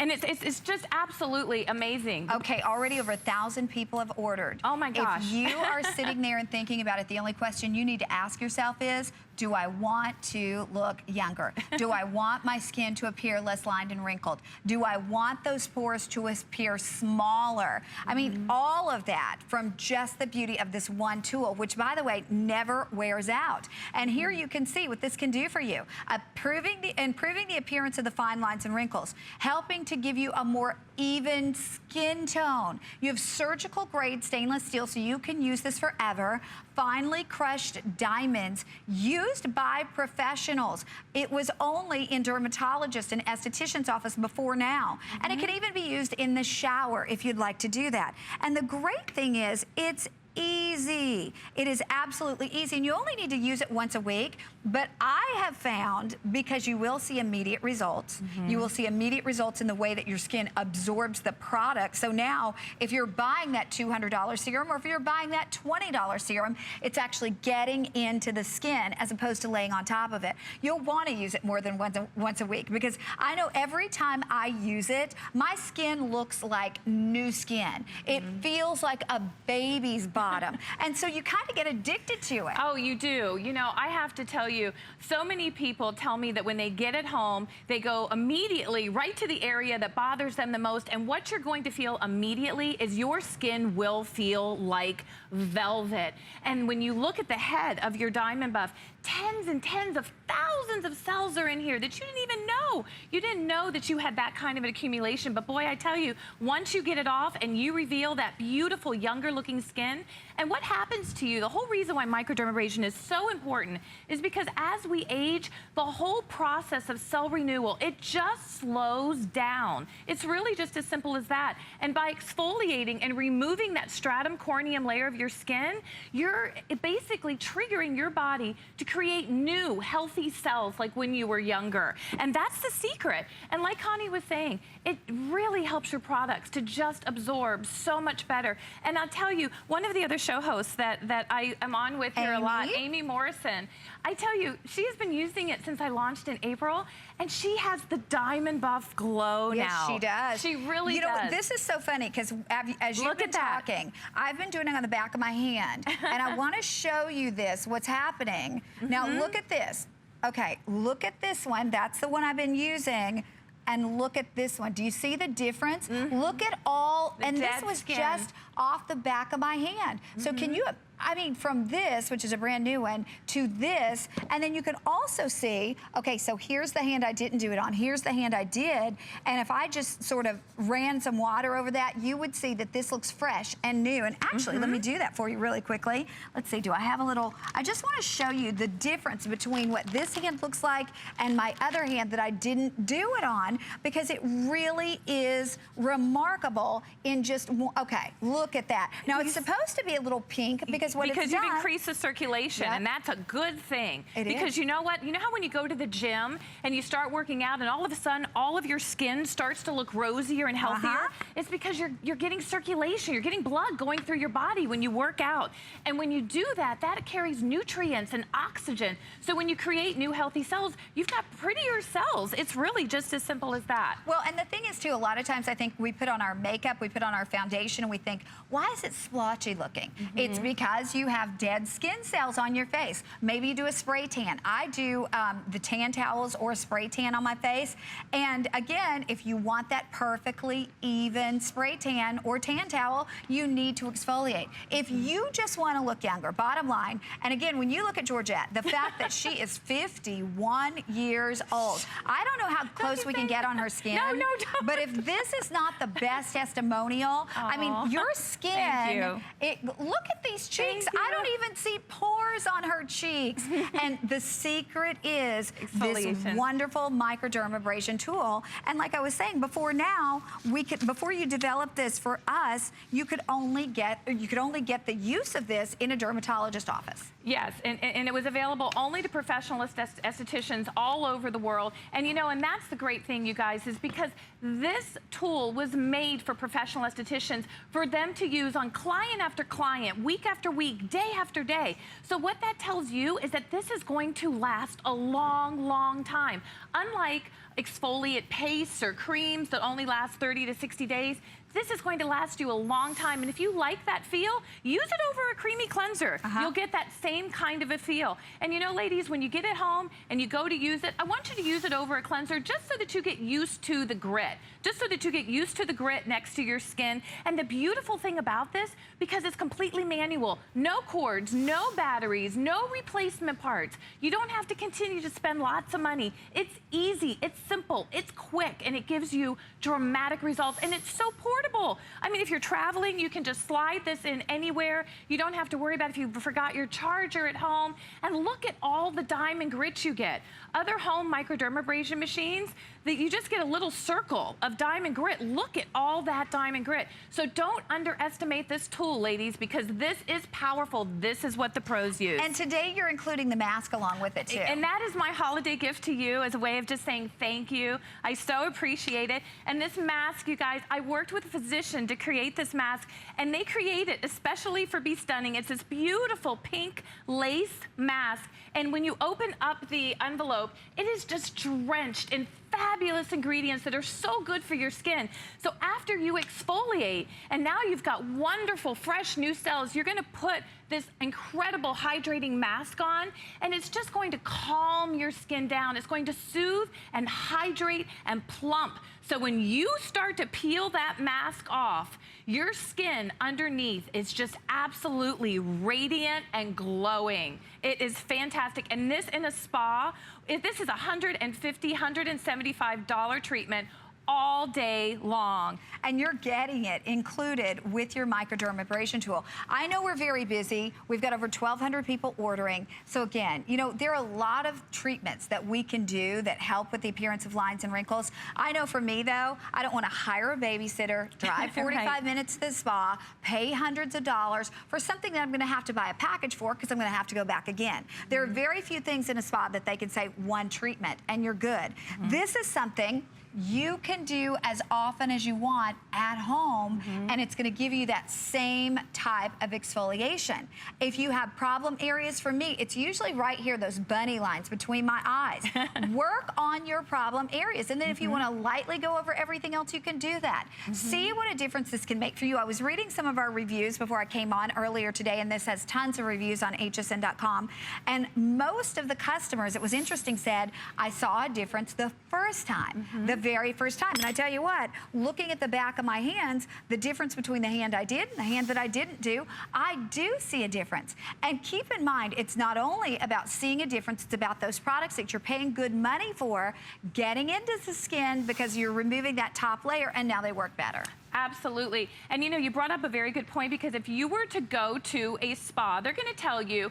And it's just absolutely amazing. Okay, already over 1,000 people have ordered. Oh my gosh. If you are sitting there and thinking about it, the only question you need to ask yourself is, do I want to look younger? Do I want my skin to appear less lined and wrinkled? Do I want those pores to appear smaller? I mean, all of that from just the beauty of this one tool, which, by the way, never wears out. And here you can see what this can do for you. Improving the appearance of the fine lines and wrinkles, helping to give you a more even skin tone. You have surgical grade stainless steel, so you can use this forever. Finely crushed diamonds used by professionals. It was only in dermatologists and estheticians' office before now. And it can even be used in the shower if you'd like to do that. And the great thing is, it's easy. It is absolutely easy, and you only need to use it once a week. But I have found, because you will see immediate results, you will see immediate results in the way that your skin absorbs the product. So now, if you're buying that $200 serum, or if you're buying that $20 serum, it's actually getting into the skin as opposed to laying on top of it. You'll want to use it more than once a week, because I know every time I use it, my skin looks like new skin. It feels like a baby's body. And so you kind of get addicted to it. Oh, you do. You know, I have to tell you, so many people tell me that when they get it home, they go immediately right to the area that bothers them the most. And what you're going to feel immediately is your skin will feel like velvet. And when you look at the head of your Diamond Buff, tens and tens of thousands of cells are in here that you didn't even know. You didn't know that you had that kind of an accumulation. But boy, I tell you, once you get it off and you reveal that beautiful, younger looking skin, and what happens to you, the whole reason why microdermabrasion is so important is because as we age, the whole process of cell renewal, it just slows down. It's really just as simple as that. And by exfoliating and removing that stratum corneum layer of your skin, you're basically triggering your body to create new healthy cells like when you were younger. And that's the secret. And like Connie was saying, it really helps your products to just absorb so much better. And I'll tell you, one of the other show hosts that I am on with here a lot, Amy Morrison, I tell you, she has been using it since I launched in April, and she has the diamond buff glow now. Yes, she does. She really does. You know, this is so funny because as you've been talking, I've been doing it on the back of my hand, and I want to show you this, what's happening. Now, look at this. Okay, look at this one. That's the one I've been using. And look at this one. Do you see the difference? Look at all, and this was just off the back of my hand. So can you, I mean, from this, which is a brand new one, to this, and then you can also see, okay, so here's the hand I didn't do it on, here's the hand I did, and if I just sort of ran some water over that, you would see that this looks fresh and new. And actually, let me do that for you really quickly. Let's see, do I have a little, I just want to show you the difference between what this hand looks like and my other hand that I didn't do it on, because it really is remarkable in just, okay, look at that. Now, it's supposed to be a little pink because what it's done, you've increased the circulation, and that's a good thing. Because you know what? You know how when you go to the gym and you start working out and all of a sudden all of your skin starts to look rosier and healthier? It's because you're getting circulation, you're getting blood going through your body when you work out. And when you do that, that carries nutrients and oxygen. So when you create new healthy cells, you've got prettier cells. It's really just as simple as that. Well, and the thing is too, a lot of times I think we put on our makeup, we put on our foundation, and we think, why is it splotchy looking? It's because you have dead skin cells on your face. Maybe you do a spray tan. I do the tan towels or a spray tan on my face. And again, if you want that perfectly even spray tan or tan towel, you need to exfoliate. If you just want to look younger, bottom line, and again, when you look at Georgette, the fact that she is 51 years old, I don't know how close we can get on her skin. No, don't. But if this is not the best testimonial, I mean, your skin, look at these cheeks. I don't even see pores on her cheeks. And the secret is this wonderful microdermabrasion tool. And like I was saying before, now before you develop this for us, you could only get the use of this in a dermatologist office. Yes, and it was available only to professional estheticians all over the world. And you know, and that's the great thing, you guys, is because this tool was made for professional estheticians for them to use on client after client, week after week, day after day. So what that tells you is that this is going to last a long, long time. Unlike exfoliate pastes or creams that only last 30 to 60 days, this is going to last you a long time. And if you like that feel, use it over a creamy cleanser. You'll get that same kind of a feel. And you know, ladies, when you get it home and you go to use it, I want you to use it over a cleanser just so that you get used to the grit. Just so that you get used to the grit next to your skin. And the beautiful thing about this, because it's completely manual, no cords, no batteries, no replacement parts. You don't have to continue to spend lots of money. It's easy, it's simple, it's quick, and it gives you dramatic results. And it's so portable. I mean, if you're traveling, you can just slide this in anywhere. You don't have to worry about if you forgot your charger at home. And look at all the diamond grit you get. Other home microdermabrasion machines, that you just get a little circle of diamond grit. Look at all that diamond grit. So don't underestimate this tool, ladies, because this is powerful. This is what the pros use. And today you're including the mask along with it too. And that is my holiday gift to you as a way of just saying thank you. I so appreciate it. And this mask, you guys, I worked with a physician to create this mask, and they create it especially for Be Stunning. It's this beautiful pink lace mask. And when you open up the envelope, it is just drenched in fabulous ingredients that are so good for your skin. So after you exfoliate, and now you've got wonderful, fresh new cells, you're gonna put this incredible hydrating mask on, and it's just going to calm your skin down. It's going to soothe and hydrate and plump. So when you start to peel that mask off, your skin underneath is just absolutely radiant and glowing. It is fantastic. And this in a spa, this is $150, $175 treatment. all day long. And you're getting it included with your microdermabrasion tool. I know we're very busy. We've got over 1,200 people ordering. So again, you know, there are a lot of treatments that we can do that help with the appearance of lines and wrinkles. I know for me though, I don't want to hire a babysitter, drive 45 Right. minutes to the spa, pay hundreds of dollars for something that I'm going to have to buy a package for because I'm going to have to go back again. There are very few things in a spa that they can say one treatment and you're good. This is something you can do as often as you want at home, and it's going to give you that same type of exfoliation. If you have problem areas, for me, it's usually right here, those bunny lines between my eyes. Work on your problem areas, and then if you want to lightly go over everything else, you can do that. See what a difference this can make for you. I was reading some of our reviews before I came on earlier today, and this has tons of reviews on hsn.com, and most of the customers, it was interesting, said, I saw a difference the first time, the very first time. And I tell you what, looking at the back of my hands, the difference between the hand I did and the hand that I didn't do, I do see a difference. And keep in mind, it's not only about seeing a difference, it's about those products that you're paying good money for, getting into the skin because you're removing that top layer, and now they work better. Absolutely. And you know, you brought up a very good point, because if you were to go to a spa, they're going to tell you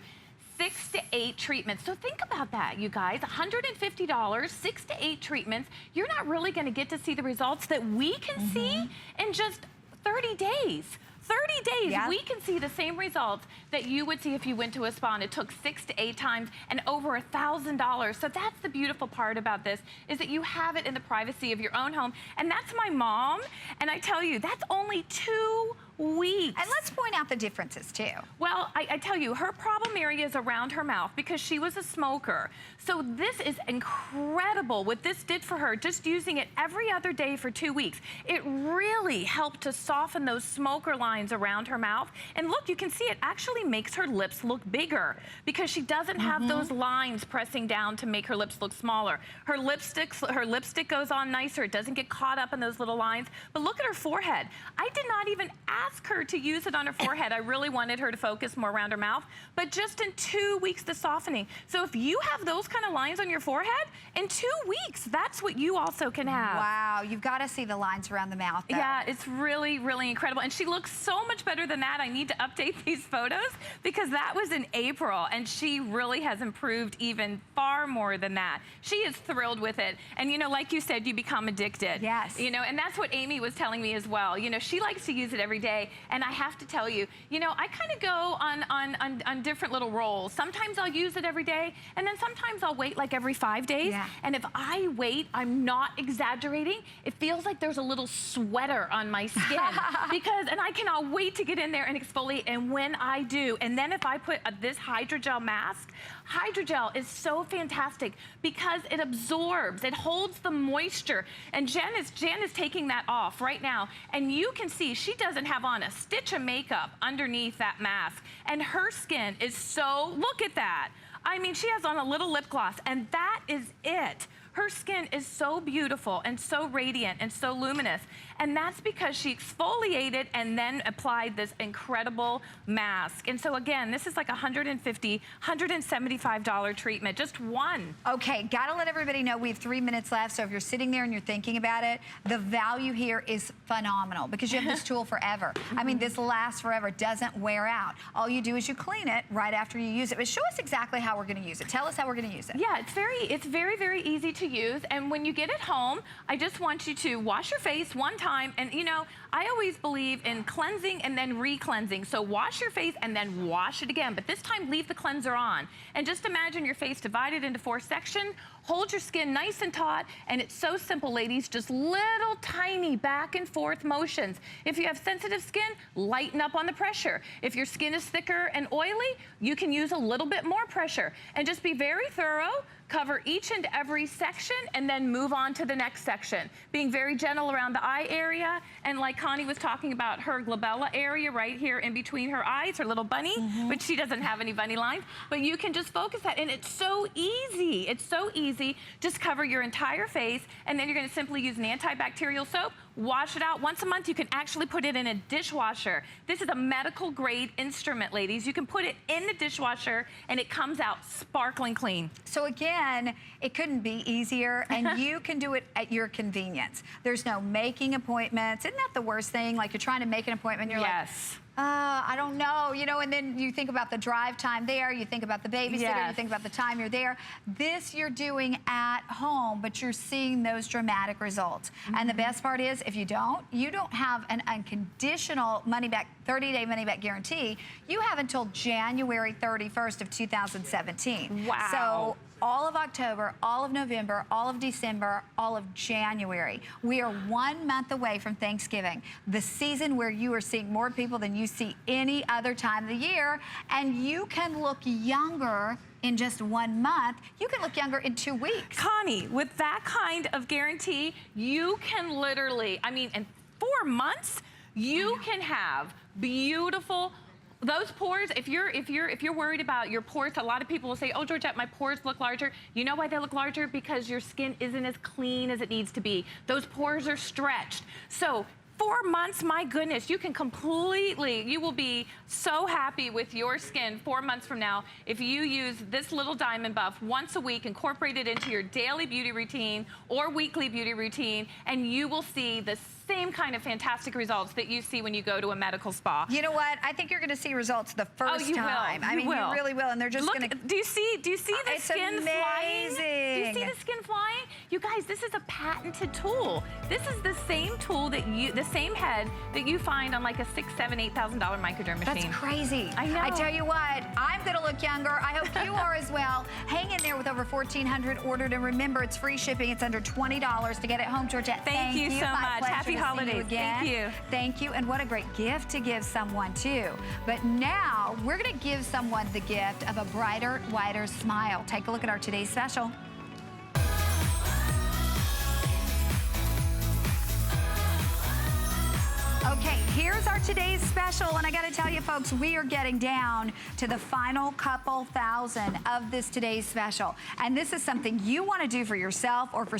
6 to 8 treatments. So think about that, you guys. $150, 6 to 8 treatments. You're not really going to get to see the results that we can see in just 30 days. 30 days, we can see the same results that you would see if you went to a spa, and it took 6 to 8 times and over $1,000. So that's the beautiful part about this, is that you have it in the privacy of your own home. And that's my mom, and I tell you, that's only 2 weeks. And let's point out the differences too. Well, I tell you, her problem area is around her mouth because she was a smoker. So this is incredible what this did for her, just using it every other day for 2 weeks. It really helped to soften those smoker lines around her mouth. And look, you can see it actually makes her lips look bigger because she doesn't have those lines pressing down to make her lips look smaller. Her lipstick goes on nicer. It doesn't get caught up in those little lines. But look at her forehead. I did not even ask her to use it on her forehead. I really wanted her to focus more around her mouth, but just in 2 weeks, the softening. So if you have those kind of lines on your forehead, in 2 weeks, that's what you also can have. Wow, you've got to see the lines around the mouth, though. Yeah, it's really, really incredible. And she looks so much better than that. I need to update these photos because that was in April, and she really has improved even far more than that. She is thrilled with it. And you know, like you said, you become addicted. Yes. You know, and that's what Amy was telling me as well. You know, she likes to use it every day. And I have to tell you, you know, I kind of go on different little rolls. Sometimes I'll use it every day, and then sometimes I'll wait like every 5 days. Yeah. And if I wait, I'm not exaggerating, it feels like there's a little sweater on my skin and I cannot wait to get in there and exfoliate. And when I do, and then if I put this hydrogel mask, hydrogel is so fantastic because it absorbs, it holds the moisture. And Jen is taking that off right now, and you can see she doesn't have on a stitch of makeup underneath that mask, and her skin is so, look at that. I mean, she has on a little lip gloss, and that is it. Her skin is so beautiful and so radiant and so luminous. And that's because she exfoliated and then applied this incredible mask. And so again, this is like $150, $175 treatment, just one. Okay, gotta let everybody know we have 3 minutes left. So if you're sitting there and you're thinking about it, the value here is phenomenal because you have this tool forever. I mean, this lasts forever, doesn't wear out. All you do is you clean it right after you use it. But show us exactly how we're gonna use it. Tell us how we're gonna use it. Yeah, it's very, very easy to use. And when you get it home, I just want you to wash your face one time. And you know, I always believe in cleansing and then re-cleansing. So wash your face and then wash it again. But this time, leave the cleanser on. And just imagine your face divided into 4 sections. Hold your skin nice and taut, and it's so simple, ladies, just little tiny back and forth motions. If you have sensitive skin, lighten up on the pressure. If your skin is thicker and oily, you can use a little bit more pressure. And just be very thorough, cover each and every section, and then move on to the next section. Being very gentle around the eye area, and like Connie was talking about her glabella area right here in between her eyes, her little bunny, which she doesn't have any bunny lines, but you can just focus that, and it's so easy. It's so easy. Just cover your entire face, and then you're gonna simply use an antibacterial soap, wash it out. Once a month, you can actually put it in a dishwasher. This is a medical grade instrument, ladies. You can put it in the dishwasher and it comes out sparkling clean. So again, it couldn't be easier, and you can do it at your convenience. There's no making appointments. Isn't that the worst thing? Like, you're trying to make an appointment, you're like, I don't know, you know, and then you think about the drive time there, you think about the babysitter, you think about the time you're there. This you're doing at home, but you're seeing those dramatic results. And the best part is, if you don't have an unconditional money-back, 30-day money-back guarantee. You have until January 31st of 2017. Wow. So all of October, all of November, all of December, all of January. We are 1 month away from Thanksgiving, the season where you are seeing more people than you see any other time of the year, and you can look younger in just 1 month. You can look younger in 2 weeks. Connie, with that kind of guarantee, you can literally, I mean, in 4 months, you can have beautiful, those pores, if you're worried about your pores, a lot of people will say, oh, Georgette, my pores look larger. You know why they look larger? Because your skin isn't as clean as it needs to be. Those pores are stretched. So 4 months, my goodness, you can completely, you will be so happy with your skin 4 months from now if you use this little diamond buff once a week, incorporate it into your daily beauty routine or weekly beauty routine, and you will see the same kind of fantastic results that you see when you go to a medical spa. You know what? I think you're going to see results the first time. Will. I mean, you really will, and they're just going to. Do you see the skin flying? Do you see the skin flying? You guys, this is a patented tool. This is the same tool that the same head that you find on like a $6,000, $7,000, $8,000 microderm machine. That's crazy. I know. I tell you what, I'm going to look younger. I hope you are as well. Hang in there with over 1,400 ordered, and remember, it's free shipping. It's under $20 to get it home, Georgette. Thank you so much. Happy holidays. Thank you. Thank you, and what a great gift to give someone too. But now we're going to give someone the gift of a brighter, whiter smile. Take a look at our today's special. Okay, here's our today's special, and I got to tell you, folks, we are getting down to the final couple thousand of this today's special, and this is something you want to do for yourself or for